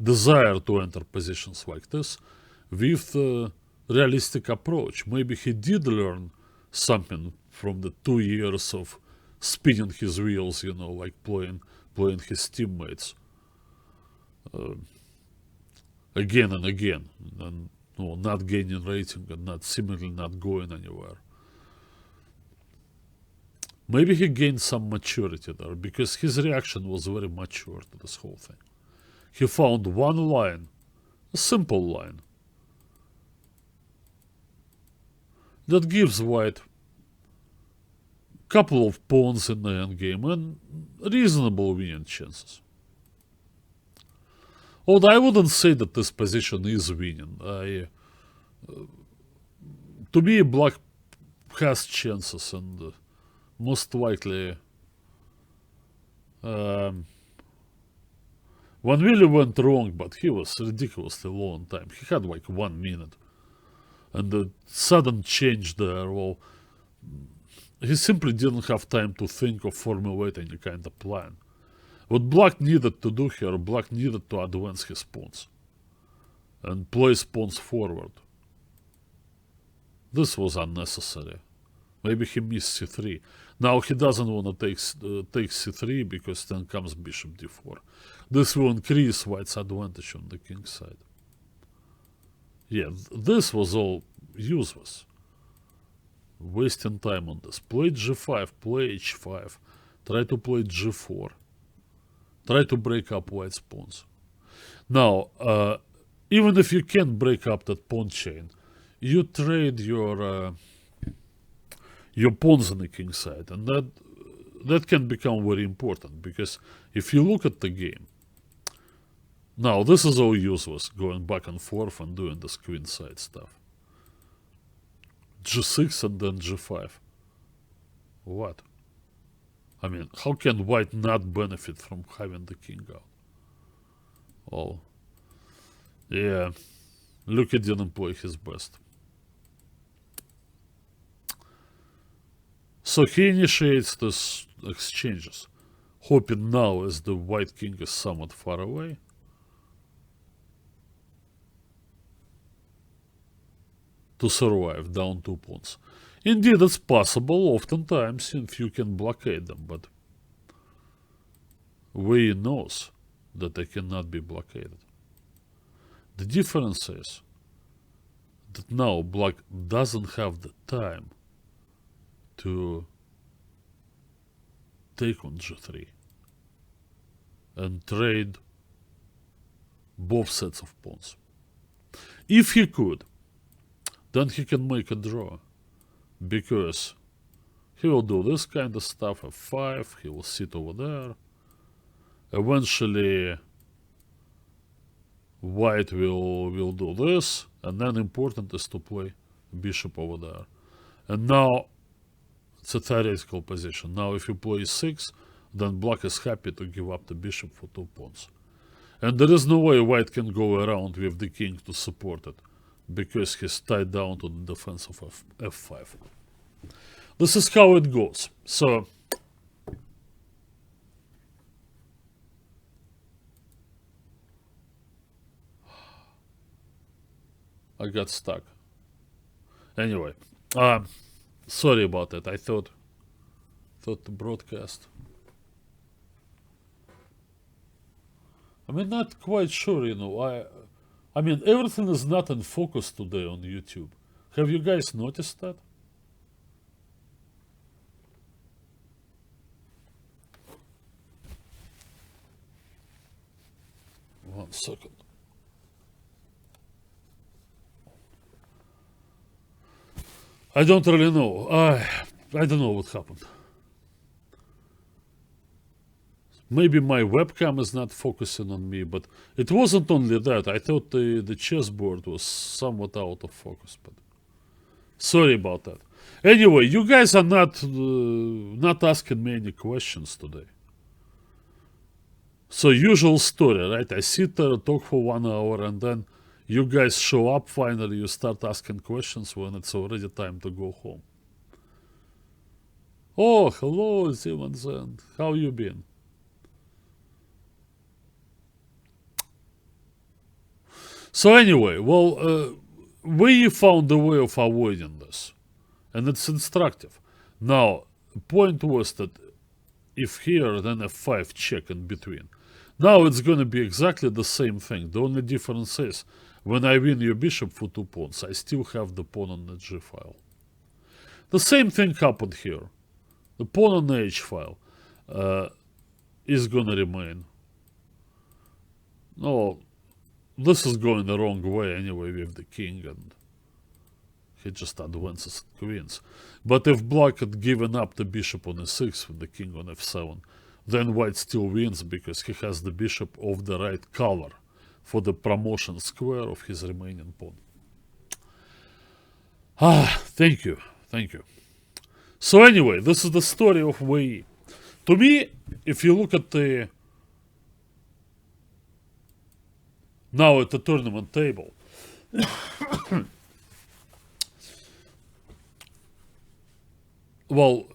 S1: desire to enter positions like this with a realistic approach. Maybe he did learn something from the 2 years of spinning his wheels, like playing his teammates again and again, and not gaining rating and seemingly not going anywhere. Maybe he gained some maturity there, because his reaction was very mature to this whole thing. He found one line, a simple line, that gives White a couple of pawns in the endgame and reasonable winning chances. Although I wouldn't say that this position is winning. To me, Black has chances, and most likely one really went wrong, but he was ridiculously low on time. He had like 1 minute. And the sudden change there, well, he simply didn't have time to think or formulate any kind of plan. What Black needed to do here, Black needed to advance his pawns and place pawns forward. This was unnecessary. Maybe he missed c3. Now he doesn't want to take c3, because then comes bishop d4. This will increase White's advantage on the king side. Yeah, this was all useless. Wasting time on this. Play g5, play h5, try to play g4, try to break up White's pawns. Now, even if you can't break up that pawn chain, you trade your pawns on the king side, and that can become very important, because if you look at the game, now this is all useless, going back and forth and doing this queen side stuff. g6 and then g5. What? I mean, how can White not benefit from having the king out? Oh, yeah, Luka didn't play his best. So he initiates these exchanges, hoping now, as the White king is somewhat far away, to survive down 2 pawns. Indeed, it's possible oftentimes if you can blockade them, but Wei knows that they cannot be blockaded. The difference is that now Black doesn't have the time to take on g3 and trade both sets of pawns. If he could, then he can make a draw, because he will do this kind of stuff, f5, he will sit over there. Eventually, white will do this, and then important is to play bishop over there. And now, it's a theoretical position. Now if you play e6, then black is happy to give up the bishop for 2 pawns. And there is no way white can go around with the king to support it, because he's tied down to the defense of f5. This is how it goes. So, I got stuck. Anyway, sorry about that. I thought the broadcast. I mean, not quite sure, you know. I mean, everything is not in focus today on YouTube. Have you guys noticed that? One second. I don't really know. I don't know what happened. Maybe my webcam is not focusing on me, but it wasn't only that. I thought the chessboard was somewhat out of focus, but sorry about that. Anyway, you guys are not asking me any questions today. So usual story, right? I sit there, talk for 1 hour, and then you guys show up finally, you start asking questions when it's already time to go home. Oh, hello, Zimonzen. How you been? So anyway, well, we found a way of avoiding this, and it's instructive. Now, the point was that if here, then f5 check in between. Now it's going to be exactly the same thing. The only difference is, when I win your bishop for 2 pawns, I still have the pawn on the g file. The same thing happened here. The pawn on the h file is going to remain. No, this is going the wrong way anyway with the king, and he just advances and queens. But if black had given up the bishop on e6 with the king on f7, then white still wins because he has the bishop of the right color for the promotion square of his remaining pawn. Thank you. So anyway, this is the story of Wei Yi. To me, if you look at the now at the tournament table, well,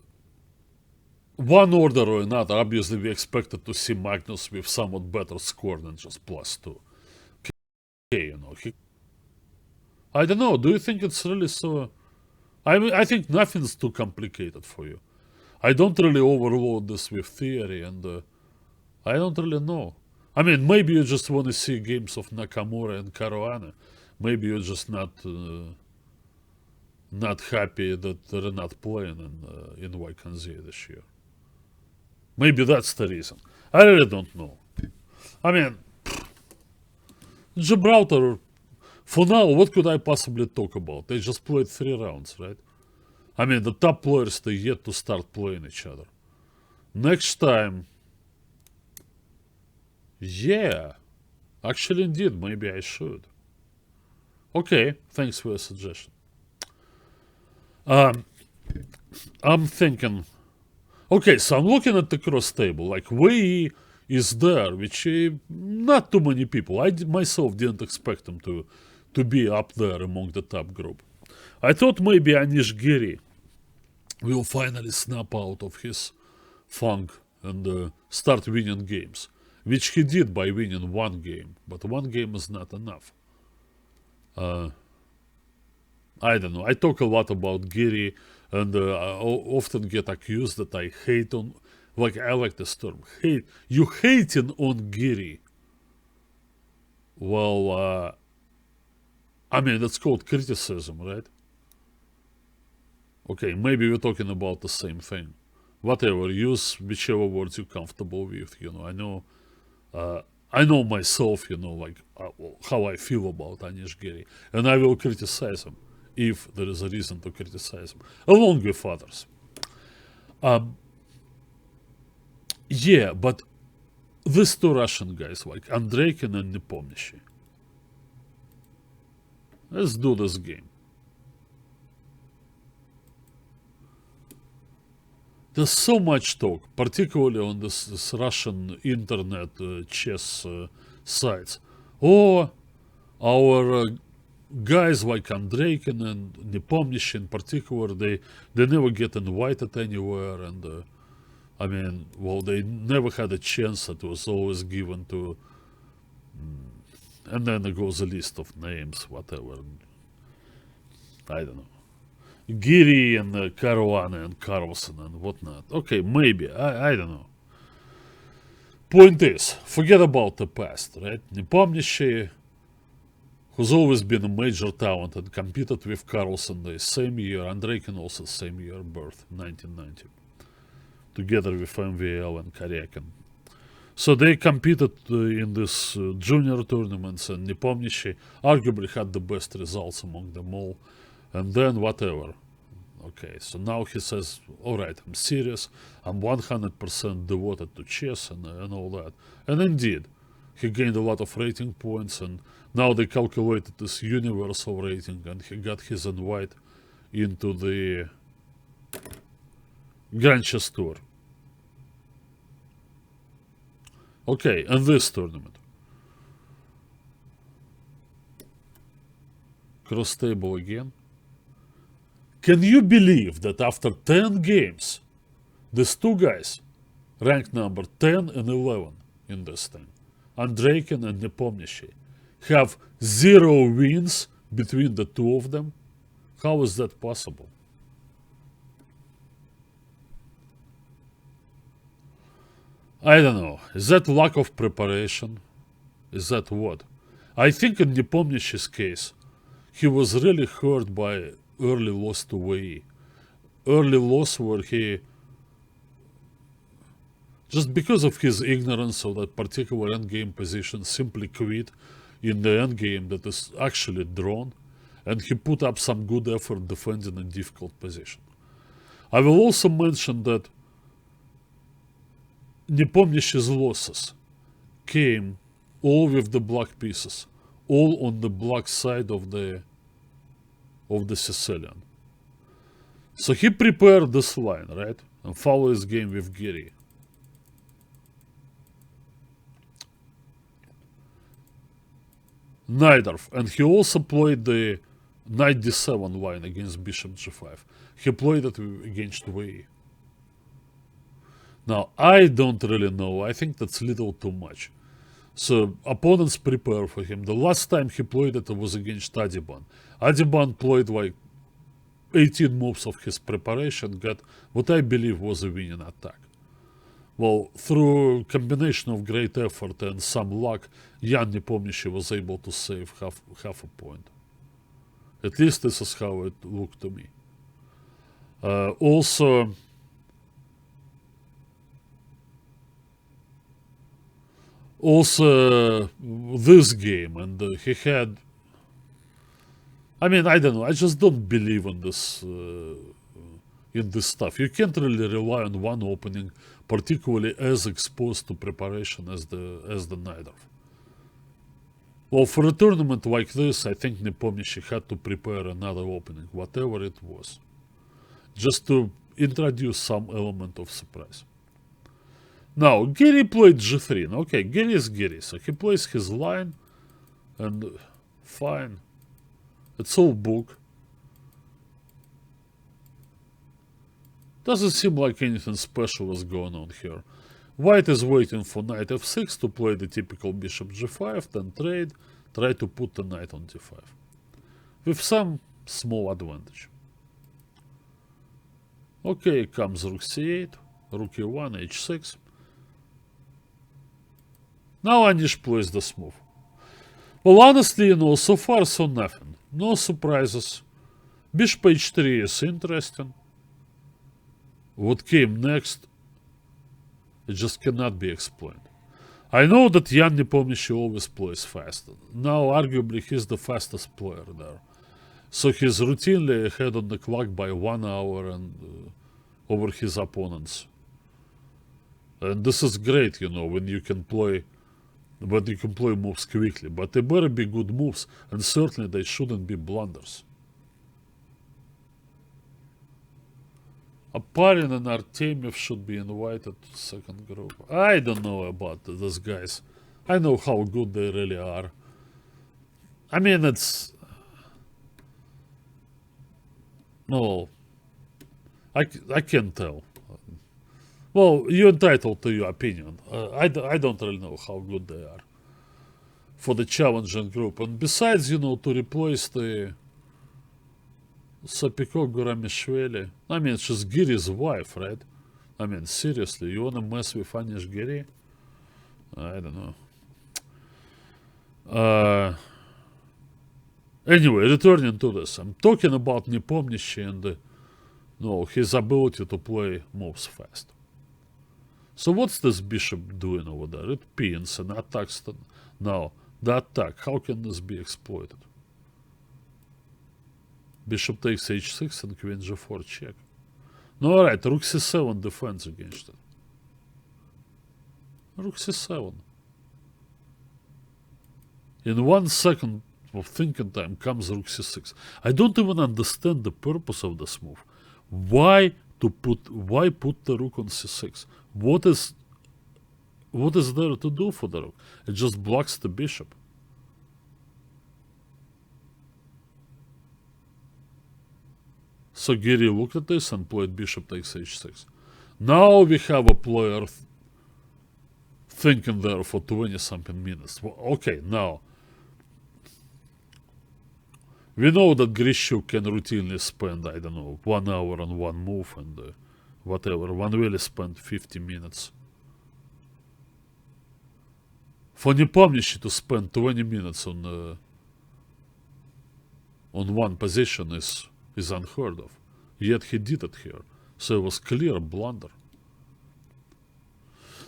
S1: one order or another, obviously we expected to see Magnus with somewhat better score than just +2. Okay, you know, I don't know, do you think it's really so... I think nothing's too complicated for you. I don't really overload this with theory, and I don't really know. I mean, maybe you just want to see games of Nakamura and Caruana. Maybe you're just not happy that they're not playing in Wykanzie this year. Maybe that's the reason. I really don't know. I mean, Gibraltar, for now, what could I possibly talk about? They just played 3 rounds, right? I mean, the top players, they yet to start playing each other. Next time, yeah, actually indeed, maybe I should. Okay, thanks for your suggestion. I'm thinking, okay, so I'm looking at the cross table, like Wei Yi is there, which not too many people. I myself didn't expect him to be up there among the top group. I thought maybe Anish Giri will finally snap out of his funk and start winning games, which he did by winning 1 game, but 1 game is not enough. I don't know, I talk a lot about Giri, and I often get accused that I hate on, like I like this term, hate, you hating on Giri. Well, I mean, that's called criticism, right? Okay, maybe we're talking about the same thing. whatever, use whichever words you're comfortable with, I know myself, like how I feel about Anish Giri, and I will criticize him if there is a reason to criticize him, along with others. Yeah, but these two Russian guys, like Andreikin and Nepomniachtchi, let's do this game. There's so much talk, particularly on this Russian internet chess sites. Or our guys like Andreikin and Nepomniachtchi in particular, they never get invited anywhere, and they never had a chance. It was always given to, and then there goes a list of names, whatever. I don't know. Giri and Caruana and Carlson and whatnot. Okay, maybe. I don't know. Point is, forget about the past, right? Nepomniachtchi, who's always been a major talent and competed with Carlson the same year, Andreikin also same year birth, 1990, together with MVL and Harikrishna. So they competed in this junior tournaments, and Nepomniachtchi arguably had the best results among them all. And then whatever. Okay, so now he says, all right, I'm serious. I'm 100% devoted to chess and all that. And indeed, he gained a lot of rating points, and now they calculated this universal rating, and he got his invite into the Grand Chess Tour. Okay, and this tournament. Cross table again. Can you believe that after 10 games, these two guys, ranked number 10 and 11 in this thing, Andreikin and Nepomniachtchi, have 0 wins between the two of them? How is that possible? I don't know. Is that lack of preparation? Is that what? I think in Nepomniachtchi's case, he was really hurt by early loss to Wei Yi. Early loss where he, just because of his ignorance of that particular endgame position, simply quit in the endgame that is actually drawn, and he put up some good effort defending a difficult position. I will also mention that Nepomniachtchi's losses came all with the black pieces, all on the black side of the Sicilian. So he prepared this line, right? And follow his game with Giri. Neither. And he also played the knight d7 line against bishop g5. He played it against Wei Yi. Now, I don't really know. I think that's a little too much. So opponents prepare for him. The last time he played it was against Adiban. Adiban played like 18 moves of his preparation, got what I believe was a winning attack. Well, through a combination of great effort and some luck, Jan Nepomniachtchi was able to save half a point. At least this is how it looked to me. Also, this game, and he had, I don't know, I just don't believe in this stuff. You can't really rely on one opening, particularly as exposed to preparation as the Neidorf. Well, for a tournament like this, I think Nepomniachtchi had to prepare another opening, whatever it was, just to introduce some element of surprise. Now, Giri played g3. Okay, Giri is Giri, so he plays his line, and fine. It's all book. Doesn't seem like anything special is going on here. White is waiting for knight f6 to play the typical bishop g5, then trade, try to put the knight on d5. With some small advantage. Okay, comes rook c8, rook e1, h6. Now Anish plays this move. Well, honestly, so far so nothing. No surprises. Bishop h3 is interesting. what came next, it just cannot be explained. I know that Jan Nepomniachtchi always plays fast. Now, arguably, he's the fastest player there. So he's routinely ahead on the clock by 1 hour and over his opponents. And this is great, when you can play moves quickly. But they better be good moves, and certainly they shouldn't be blunders. Aparin and Artemiev should be invited to second group. I don't know about these guys. I know how good they really are. I mean, it's... No. I can't tell. Well, you're entitled to your opinion. I don't really know how good they are for the challenging group. And besides, to replace the Sapiko Guramishvili, I mean, she's Giri's wife, right? I mean, seriously, you wanna mess with Anish Giri? I don't know. Anyway, returning to this, I'm talking about Nepomniachtchi and his ability to play moves fast. So what's this bishop doing over there? It pins and attacks. Now, the attack, how can this be exploited? Bishop takes h6 and queen g4 check. No, alright, rook c7 defends against it. Rook c7. In 1 second of thinking time comes rook c6. I don't even understand the purpose of this move. Why put the rook on c6? What is there to do for the rook? It just blocks the bishop. So Giri looked at this and played bishop takes h6. Now we have a player thinking there for 20-something minutes. Well, okay, now we know that Grishuk can routinely spend, I don't know, 1 hour on one move and whatever. One really spent 50 minutes. For Nepomniachtchi to spend 20 minutes on one position is unheard of. Yet he did it here. So it was clear blunder.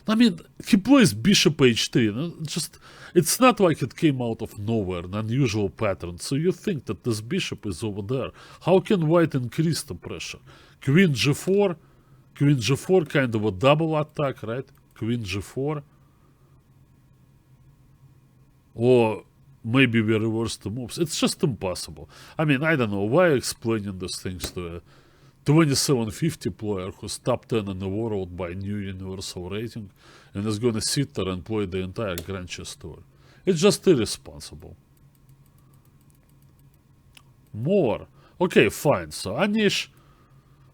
S1: I mean, he plays bishop h3. It's not like it came out of nowhere, an unusual pattern. So you think that this bishop is over there. How can white increase the pressure? Queen g4, kind of a double attack, right? Queen g4. Or maybe we reverse the moves. It's just impossible. I mean, I don't know why explaining these things to a 2750 player who's top 10 in the world by new universal rating and is going to sit there and play the entire Grand Chess Tour. It's just irresponsible. More. Okay, fine. So Anish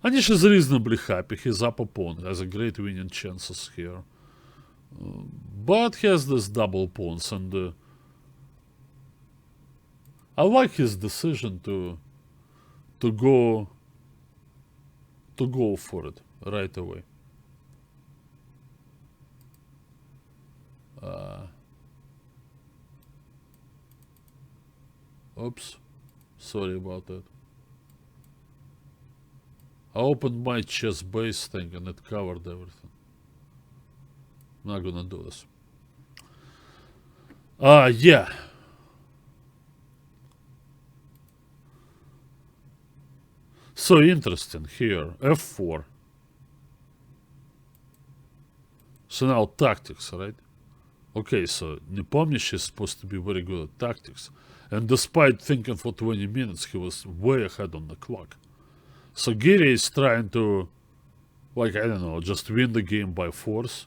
S1: is reasonably happy. His upper pawn has a great winning chances here. But he has this double pawns and I like his decision to go for it right away. Oops, sorry about that. I opened my chess base thing and it covered everything. I'm not gonna do this. Yeah. So interesting here, f4. So now tactics, right? Okay, so Nepomniachtchi is supposed to be very good at tactics. And despite thinking for 20 minutes, he was way ahead on the clock. So Giri is trying to, like, I don't know, just win the game by force.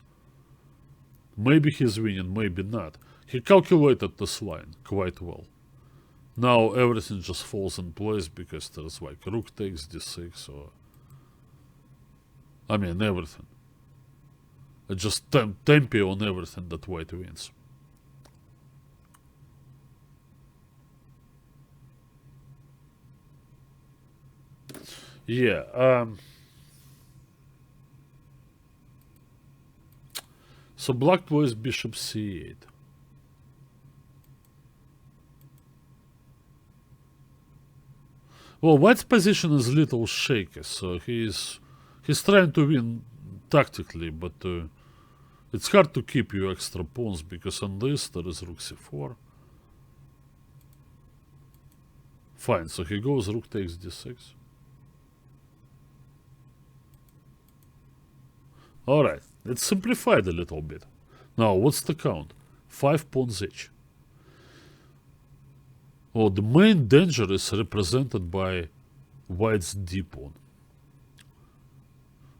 S1: Maybe he's winning, maybe not. He calculated this line quite well. Now everything just falls in place because there's like rook takes d6 or... I mean, everything. It's just tempi on everything that white wins. Yeah, so black plays bishop c8. Well, white's position is a little shaky, so he's He's trying to win tactically, but it's hard to keep you extra pawns because on this there is rook c4. Fine, so he goes rook takes d6. Alright, it's simplified a little bit. Now, what's the count? 5 pawns each. Oh, the main danger is represented by white's d pawn.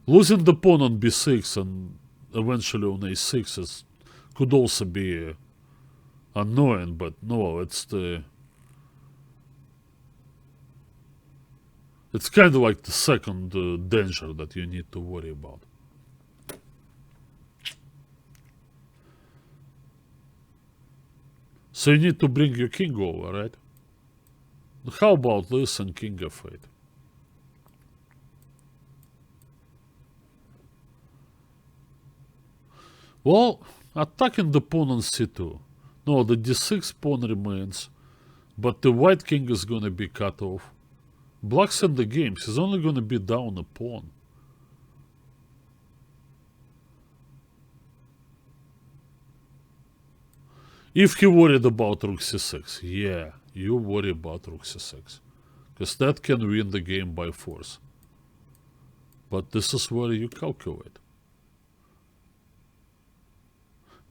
S1: Losing the pawn on b6 and eventually on a6 could also be annoying, but no, it's kind of like the second danger that you need to worry about. So you need to bring your king over, right? How about this and king f8? Well, attacking the pawn on c2. No, the d6 pawn remains, but the white king is going to be cut off. Black's in the game, he's only going to be down a pawn. If he worried about rook c6, yeah, you worry about rook c6. Because that can win the game by force. But this is where you calculate.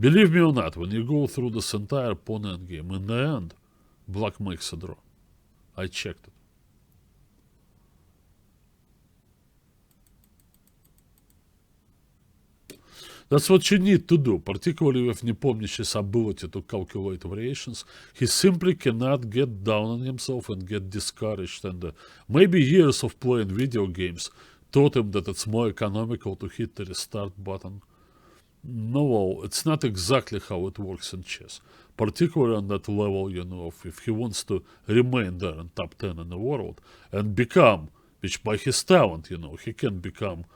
S1: Believe me or not, when you go through this entire pawn endgame, in the end, black makes a draw. I checked it. That's what you need to do, particularly with Nepomniachtchi's ability to calculate variations. He simply cannot get down on himself and get discouraged. And maybe years of playing video games taught him that it's more economical to hit the restart button. No, it's not exactly how it works in chess. Particularly on that level, you know, if he wants to remain there in top 10 in the world and become, which by his talent, you know, he can become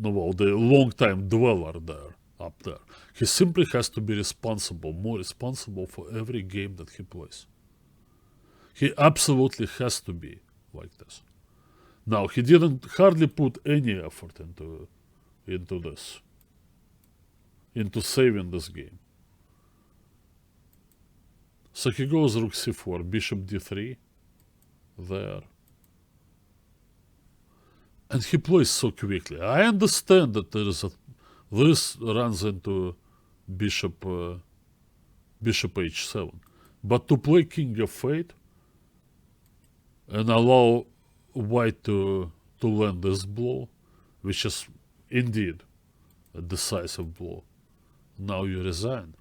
S1: well, the long-time dweller there, up there. He simply has to be responsible, more responsible for every game that he plays. He absolutely has to be like this. Now, he didn't hardly put any effort into this, into saving this game. So he goes rook c4, bishop d3, there. And he plays so quickly. I understand that this runs into bishop h7. But to play king f8 and allow white to land this blow, which is indeed a decisive blow, now you resign.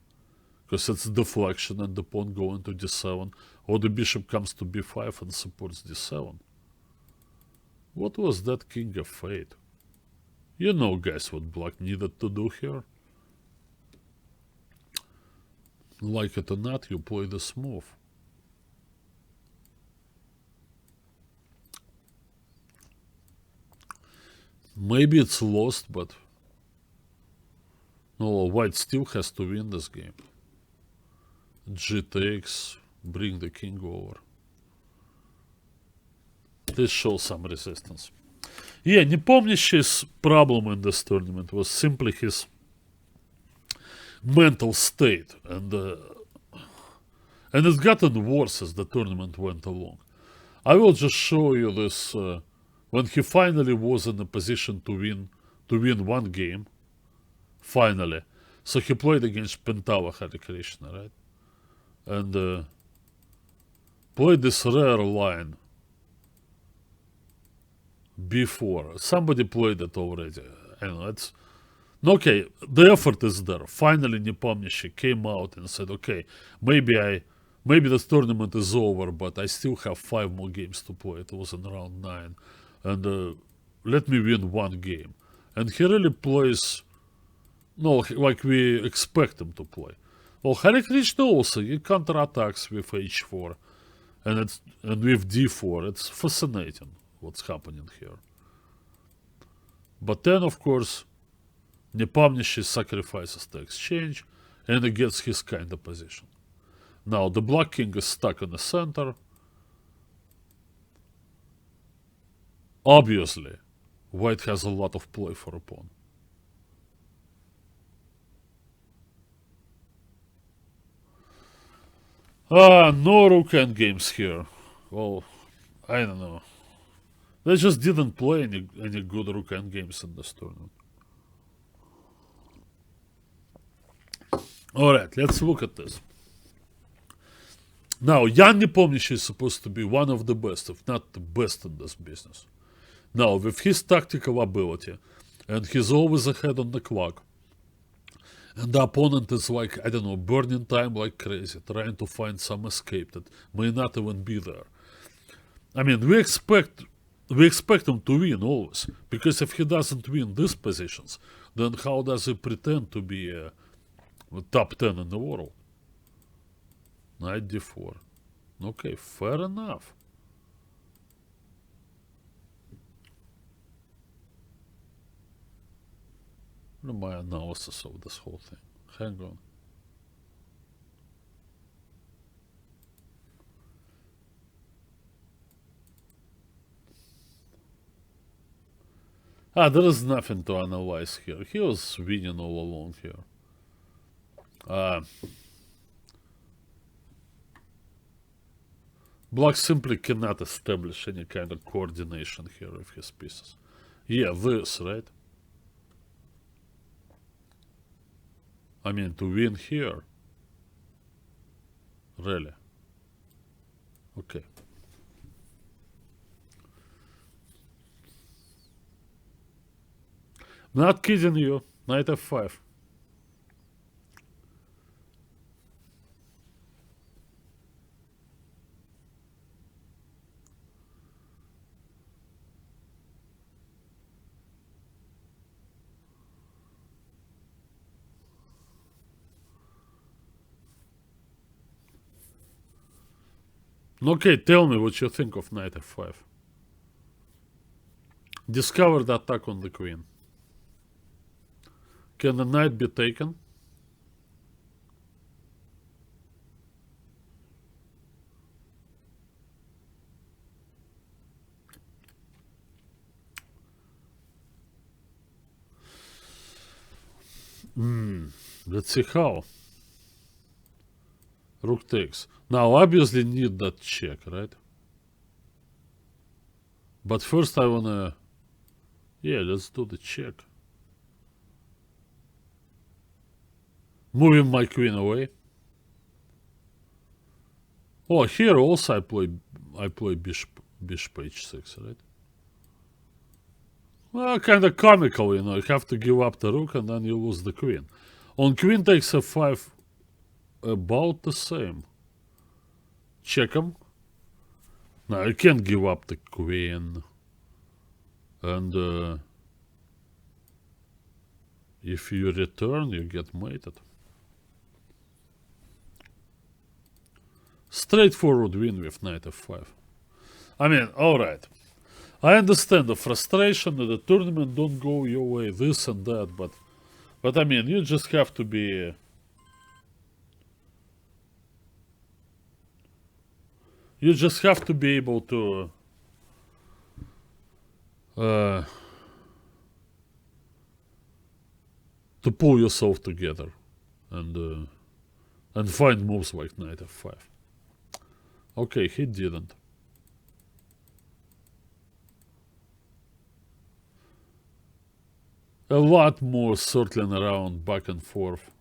S1: Because it's deflection and the pawn going to d7, or the bishop comes to b5 and supports d7. What was that king f8? You know, guys, what black needed to do here. Like it or not, you play this move. Maybe it's lost, but no, white still has to win this game. G takes, bring the king over. This shows some resistance. Yeah, Nepomniachtchi's problem in this tournament was simply his mental state, and it's gotten worse as the tournament went along. I will just show you this when he finally was in a position to win one game. Finally, so he played against Pentava Harikrishna, right? And played this rare line. B4. Somebody played it already. I know it's okay. The effort is there. Finally, Nepomniachtchi came out and said, "Okay, maybe this tournament is over, but I still have 5 more games to play." It was in round 9, and let me win one game. And he really plays, like we expect him to play. Well, Harikrishna also he counterattacks with h4, and with d4. It's fascinating what's happening here. But then, of course, Nepomniachtchi sacrifices the exchange, and he gets his kind of position. Now, the black king is stuck in the center. Obviously, white has a lot of play for a pawn. No rook endgames here. Well, I don't know. They just didn't play any good rook endgames in this tournament. Alright, let's look at this. Now, Jan Nepomniachtchi is supposed to be one of the best, if not the best in this business. Now, with his tactical ability, and he's always ahead on the clock, and the opponent is like, I don't know, burning time like crazy, trying to find some escape that may not even be there. I mean, we expect him to win always, because if he doesn't win these positions, then how does he pretend to be a top 10 in the world? Knight d4. Okay, fair enough. What is my analysis of this whole thing? Hang on. There is nothing to analyze here. He was winning all along here. Black simply cannot establish any kind of coordination here with his pieces. Yeah, this, right? I mean, to win here. Really? Okay. Not kidding you. Knight f5. Okay, tell me what you think of knight f5. Discover the attack on the queen. Can the knight be taken? Let's see how. Rook takes. Now, obviously need that check, right? But first I wanna... Yeah, let's do the check. Moving my queen away. Oh, here also I play bishop h6, right? Well, kind of comical, you know. You have to give up the rook and then you lose the queen. On queen takes f5, about the same. Check him. Now you can't give up the queen. And if you return, you get mated. Straightforward win with knight f5. I mean, alright. I understand the frustration that the tournament don't go your way, this and that, but I mean, you just have to be... You just have to be able to... to pull yourself together and find moves like knight f5. Okay, he didn't. A lot more circling around back and forth.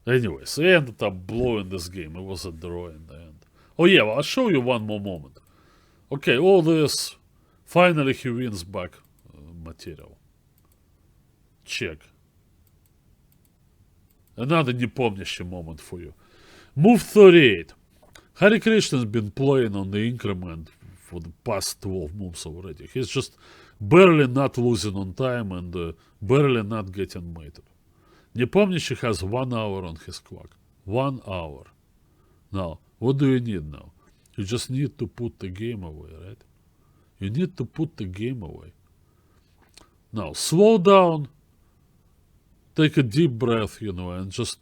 S1: Anyways, he ended up blowing this game. It was a draw in the end. Oh yeah, well, I'll show you one more moment. Okay, all this. Finally he wins back material. Check. Another Nepomniachtchi moment for you. Move 38. Harikrishna has been playing on the increment for the past 12 moves already. He's just barely not losing on time and barely not getting mated. Nepomniachtchi has 1 hour on his clock. 1 hour. Now, what do you need now? You just need to put the game away, right? You need to put the game away. Now, slow down. Take a deep breath, you know, and just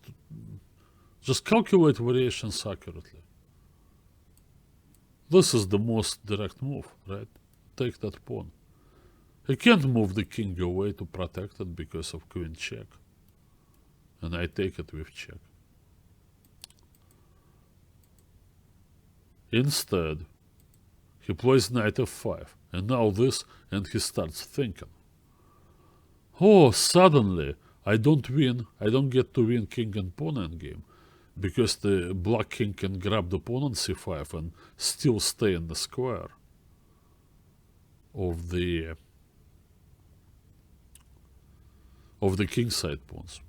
S1: calculate variations accurately. This is the most direct move, right? Take that pawn. He can't move the king away to protect it because of queen check. And I take it with check. Instead, he plays knight f5. And now this, and he starts thinking. Oh, suddenly, I don't get to win king and pawn endgame. Because the black king can grab the pawn on c5 and still stay in the square of the kingside pawns.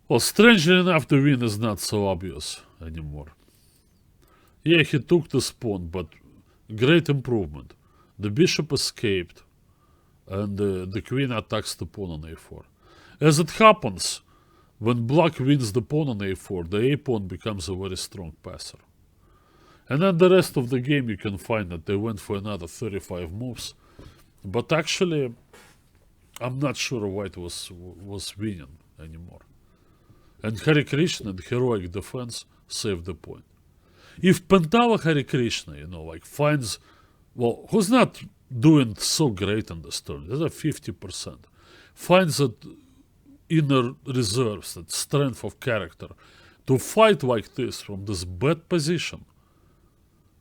S1: Well, strangely enough, the win is not so obvious anymore. Yeah, he took this pawn, but great improvement. The bishop escaped, and the queen attacks the pawn on a4. As it happens, when black wins the pawn on a4, the a-pawn becomes a very strong passer. And then the rest of the game you can find that they went for another 35 moves. But actually, I'm not sure White was winning anymore. And Harikrishna and heroic defense saved the point. If Pentala Harikrishna, finds, well, who's not doing so great in this turn, there's a 50%, finds that inner reserves, that strength of character, to fight like this from this bad position,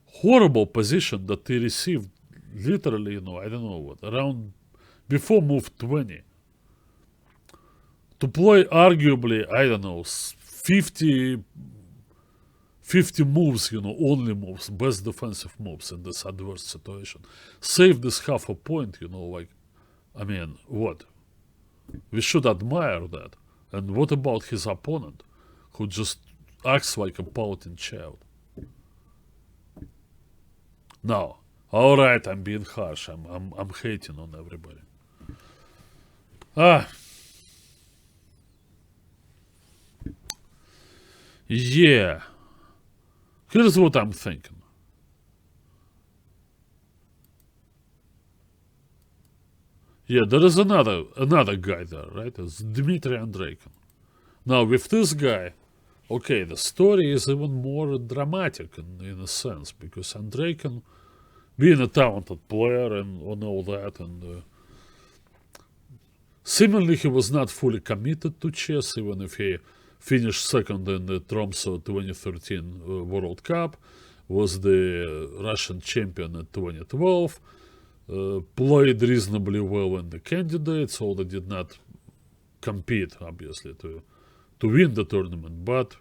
S1: horrible position that he received literally, I don't know what, around before move 20, to play arguably, I don't know, 50 moves, only moves, best defensive moves in this adverse situation. Save this half a point, I mean, what? We should admire that. And what about his opponent, who just acts like a pouting child? Now, all right, I'm being harsh. I'm hating on everybody. Yeah. Here's what I'm thinking. Yeah, there is another guy there, right? It's Dmitry Andreikin. Now, with this guy, okay, the story is even more dramatic in a sense, because Andreikin, being a talented player and all that, and seemingly he was not fully committed to chess, even if he finished second in the Tromsø 2013 World Cup, was the Russian champion at 2012, played reasonably well in the candidates, although did not compete, obviously, to win the tournament, but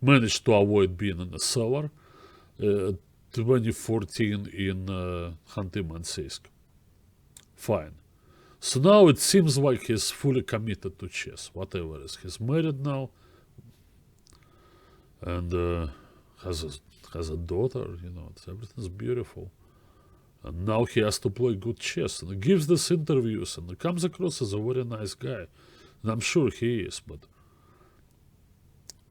S1: managed to avoid being in the cellar 2014 in Khanty-Mansiysk. Fine. So now it seems like he's fully committed to chess, whatever it is. He's married now and has a daughter, everything's beautiful. And now he has to play good chess. And he gives these interviews and he comes across as a very nice guy. And I'm sure he is, but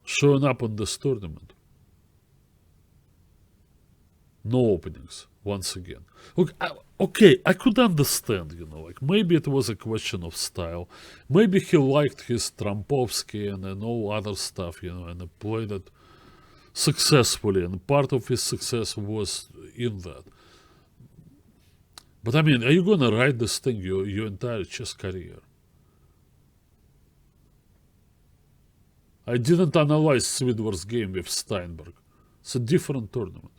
S1: showing up in this tournament, no openings, once again. Okay, I could understand, maybe it was a question of style. Maybe he liked his Trampovsky and all other stuff, and he played it successfully, and part of his success was in that. But I mean, are you going to write this thing your entire chess career? I didn't analyze Svidor's game with Steinberg. It's a different tournament.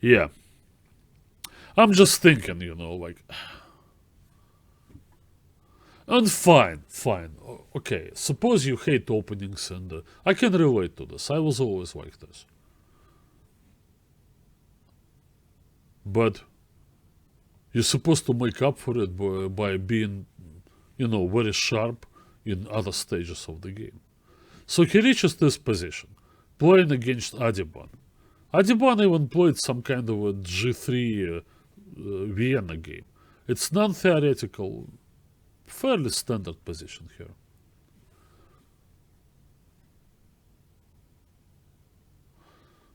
S1: Yeah. I'm just thinking, and fine. Okay, suppose you hate openings, and I can relate to this. I was always like this. But you're supposed to make up for it by being, very sharp in other stages of the game. So he reaches this position, playing against Adiban. Adiban even played some kind of a G3 Vienna game. It's non-theoretical, fairly standard position here.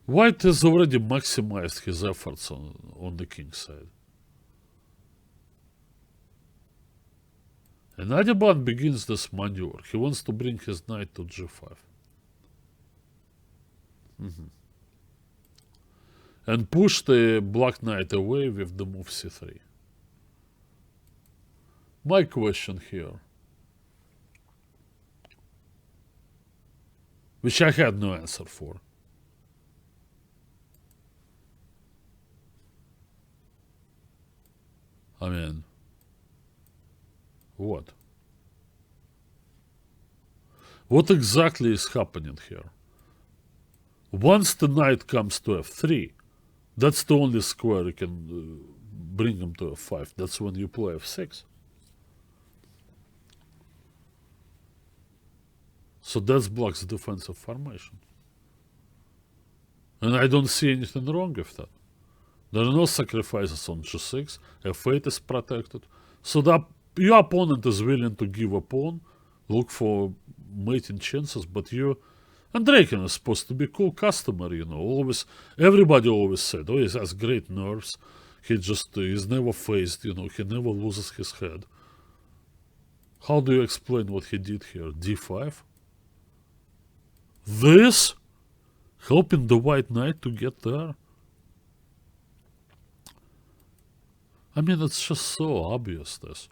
S1: White has already maximized his efforts on the king side. And Adiban begins this maneuver. He wants to bring his knight to g5. And push the black knight away with the move c3. My question here, which I had no answer for. I mean, what? What exactly is happening here? Once the knight comes to f3, that's the only square you can bring him to f5. That's when you play f6. So that's black's defensive formation. And I don't see anything wrong with that. There are no sacrifices on g6, f8 is protected. So your opponent is willing to give a pawn, look for mating chances, but Andreikin is supposed to be a cool customer, everybody always said, oh, he has great nerves, he's never faced, he never loses his head. How do you explain what he did here? d5? This? Helping the white knight to get there? I mean, it's just so obvious, this.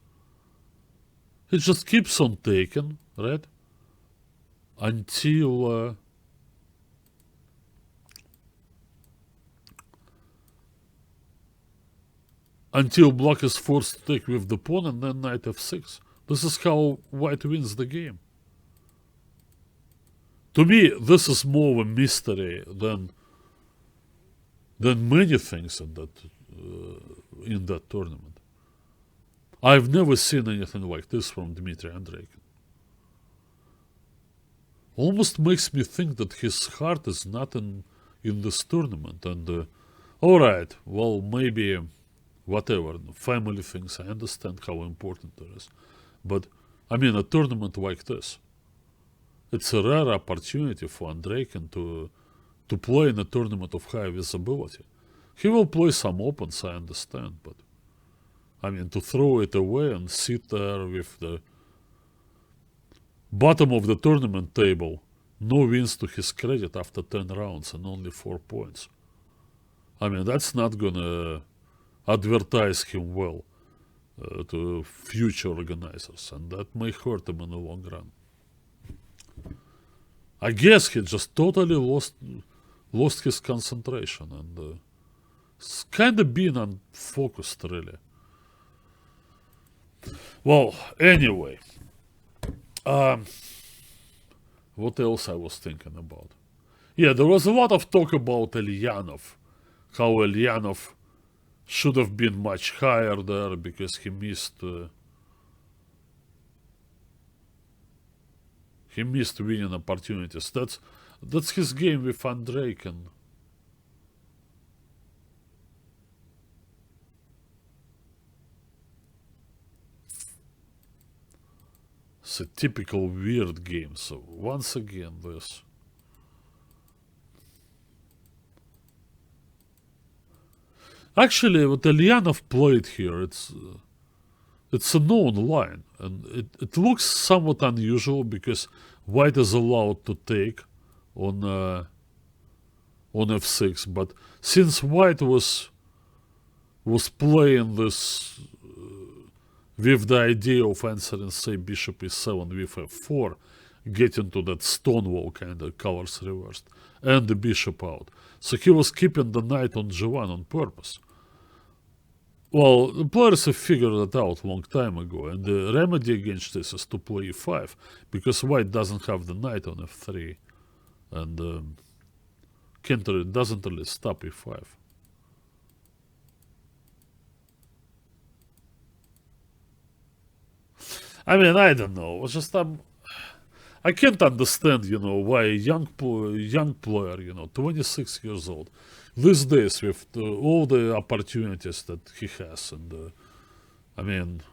S1: He just keeps on taking, right? Until black is forced to take with the pawn and then knight f6. This is how white wins the game. To me, this is more of a mystery than many things in that tournament. I've never seen anything like this from Dmitry Andreikin. Almost makes me think that his heart is not in this tournament. And all right, well, maybe whatever, family things, I understand how important it is. But, I mean, a tournament like this, it's a rare opportunity for Andreikin to play in a tournament of high visibility. He will play some opens, I understand, but I mean, to throw it away and sit there with the bottom of the tournament table, no wins to his credit after 10 rounds and only 4 points. I mean, that's not gonna advertise him well to future organizers, and that may hurt him in the long run. I guess he just totally lost his concentration and it's kind of been unfocused, really. Well, anyway, what else I was thinking about? Yeah, there was a lot of talk about Elyanov, how Elyanov should have been much higher there because he missed winning opportunities. That's his game with Andreikin. It's a typical weird game. So once again, this. Actually, what Elyanov played here, it's a known line, and it looks somewhat unusual because white is allowed to take on f6, but since white was playing this with the idea of answering, say, bishop e7 with f4, getting to that stonewall kind of colors reversed, and the bishop out. So he was keeping the knight on g1 on purpose. Well, the players have figured it out a long time ago, and the remedy against this is to play e5, because white doesn't have the knight on f3, and doesn't really stop e5. I mean, I don't know. It's just I can't understand, why a young player, 26 years old, these days with all the opportunities that he has, and I mean,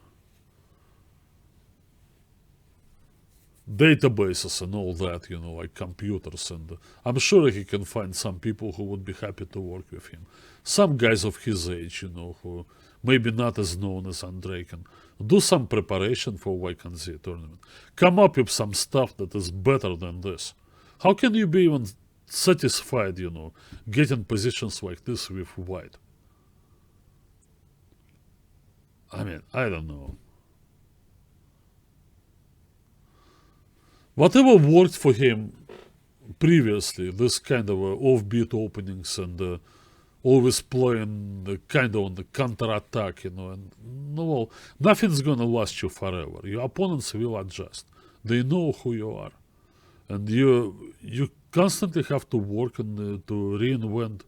S1: databases and all that, like computers, and I'm sure he can find some people who would be happy to work with him. Some guys of his age, who maybe not as known as Andreikin, Do some preparation for YKZ tournament. Come up with some stuff that is better than this. How can you be even satisfied, getting positions like this with white? I mean, I don't know. Whatever worked for him previously, this kind of offbeat openings and always playing kind of on the counter-attack, and well, nothing's gonna last you forever. Your opponents will adjust. They know who you are. And you constantly have to work on to reinvent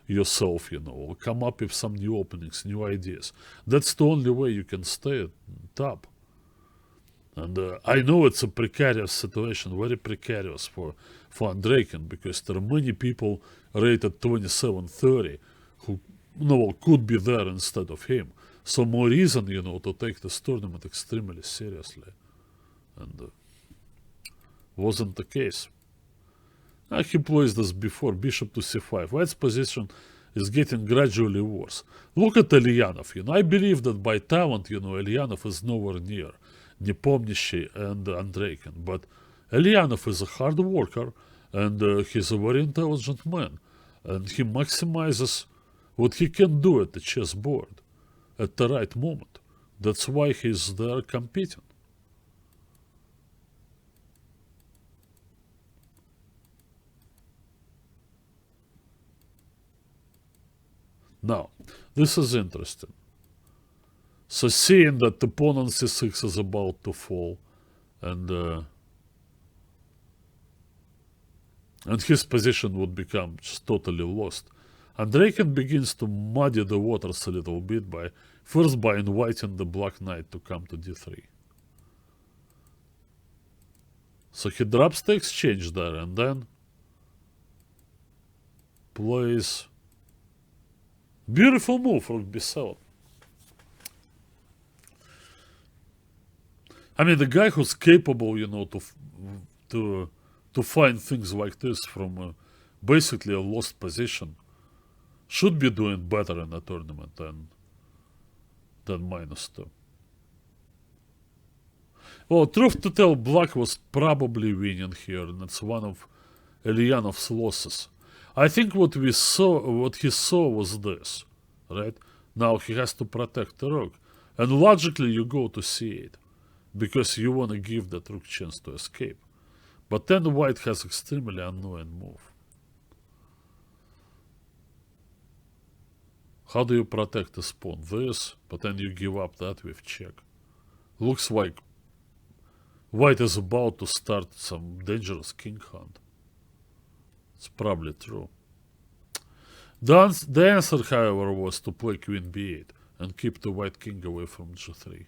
S1: yourself, come up with some new openings, new ideas. That's the only way you can stay at top. And I know it's a precarious situation, very precarious for Andreikin, because there are many people rated 27-30 who could be there instead of him. So more reason, to take this tournament extremely seriously. And wasn't the case. He plays this before, bishop to c5. White's position is getting gradually worse. Look at Ulyanov. I believe that by talent, Ulyanov is nowhere near Nepomniachtchi and Andreikin. But Ulyanov is a hard worker, and he's a very intelligent man. And he maximizes what he can do at the chessboard at the right moment. That's why he's there competing. Now, this is interesting. So seeing that the opponent c6 is about to fall, and his position would become just totally lost, Andreikin begins to muddy the waters a little bit by inviting the black knight to come to d3. So he drops the exchange there and then plays beautiful move, rook b7. I mean, the guy who's capable, to find things like this from basically a lost position should be doing better in a tournament than -2. Well, truth to tell, black was probably winning here, and it's one of Ulyanov's losses. I think what he saw was this, right? Now he has to protect the rook, and logically you go to c8 because you want to give that rook chance to escape. But then white has extremely annoying move. How do you protect this pawn? This, but then you give up that with check. Looks like white is about to start some dangerous king hunt. It's probably true. The answer, however, was to play queen b8 and keep the white king away from g3.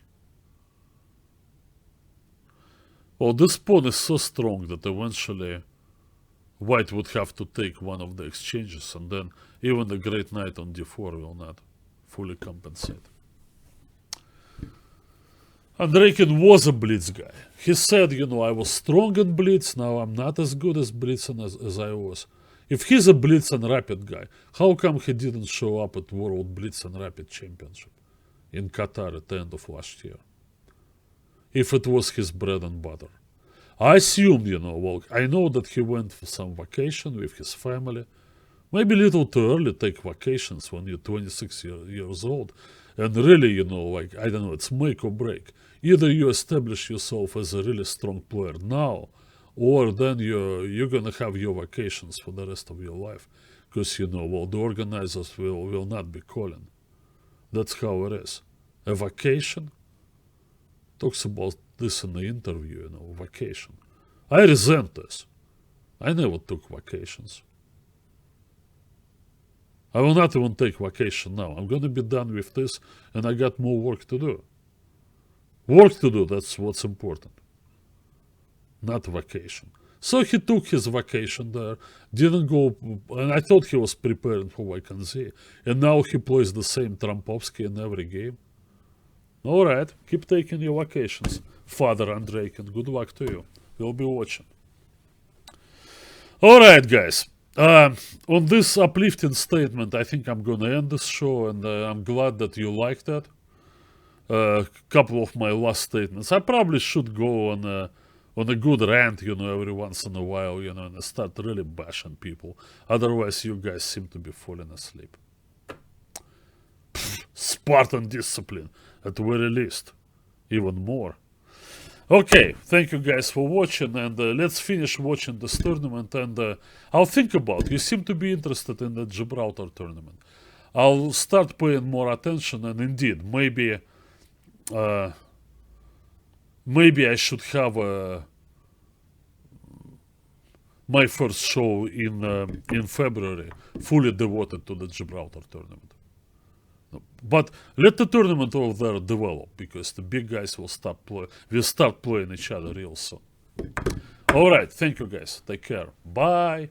S1: Well, this pawn is so strong that eventually white would have to take one of the exchanges, and then even the great knight on d4 will not fully compensate. Andreikin was a blitz guy. He said, I was strong in blitz, now I'm not as good as blitzing as I was. If he's a blitz and rapid guy, how come he didn't show up at World Blitz and Rapid Championship in Qatar at the end of last year? If it was his bread and butter. I assume, well, I know that he went for some vacation with his family. Maybe a little too early to take vacations when you're 26 years old. And really, I don't know, it's make or break. Either you establish yourself as a really strong player now, or then you're going to have your vacations for the rest of your life. Because, well, the organizers will not be calling. That's how it is. A vacation? Talks about this in the interview, vacation. I resent this. I never took vacations. I will not even take vacation now. I'm going to be done with this, and I got more work to do. Work to do, that's what's important. Not vacation. So he took his vacation there, didn't go, and I thought he was preparing for YKZ, and now he plays the same Trumpovsky in every game. All right, keep taking your vacations, Father Andreikin. Good luck to you. We'll be watching. All right, guys. On this uplifting statement, I think I'm going to end this show, and I'm glad that you liked that. a couple of my last statements. I probably should go on a good rant, every once in a while, and start really bashing people. Otherwise, you guys seem to be falling asleep. Spartan discipline, at the very least. Even more. Okay, thank you guys for watching, and let's finish watching this tournament, and I'll think about it. You seem to be interested in the Gibraltar tournament. I'll start paying more attention, and indeed, maybe I should have my first show in February fully devoted to the Gibraltar tournament. But let the tournament over there develop, because the big guys will start playing each other real soon. All right, thank you guys. Take care. Bye.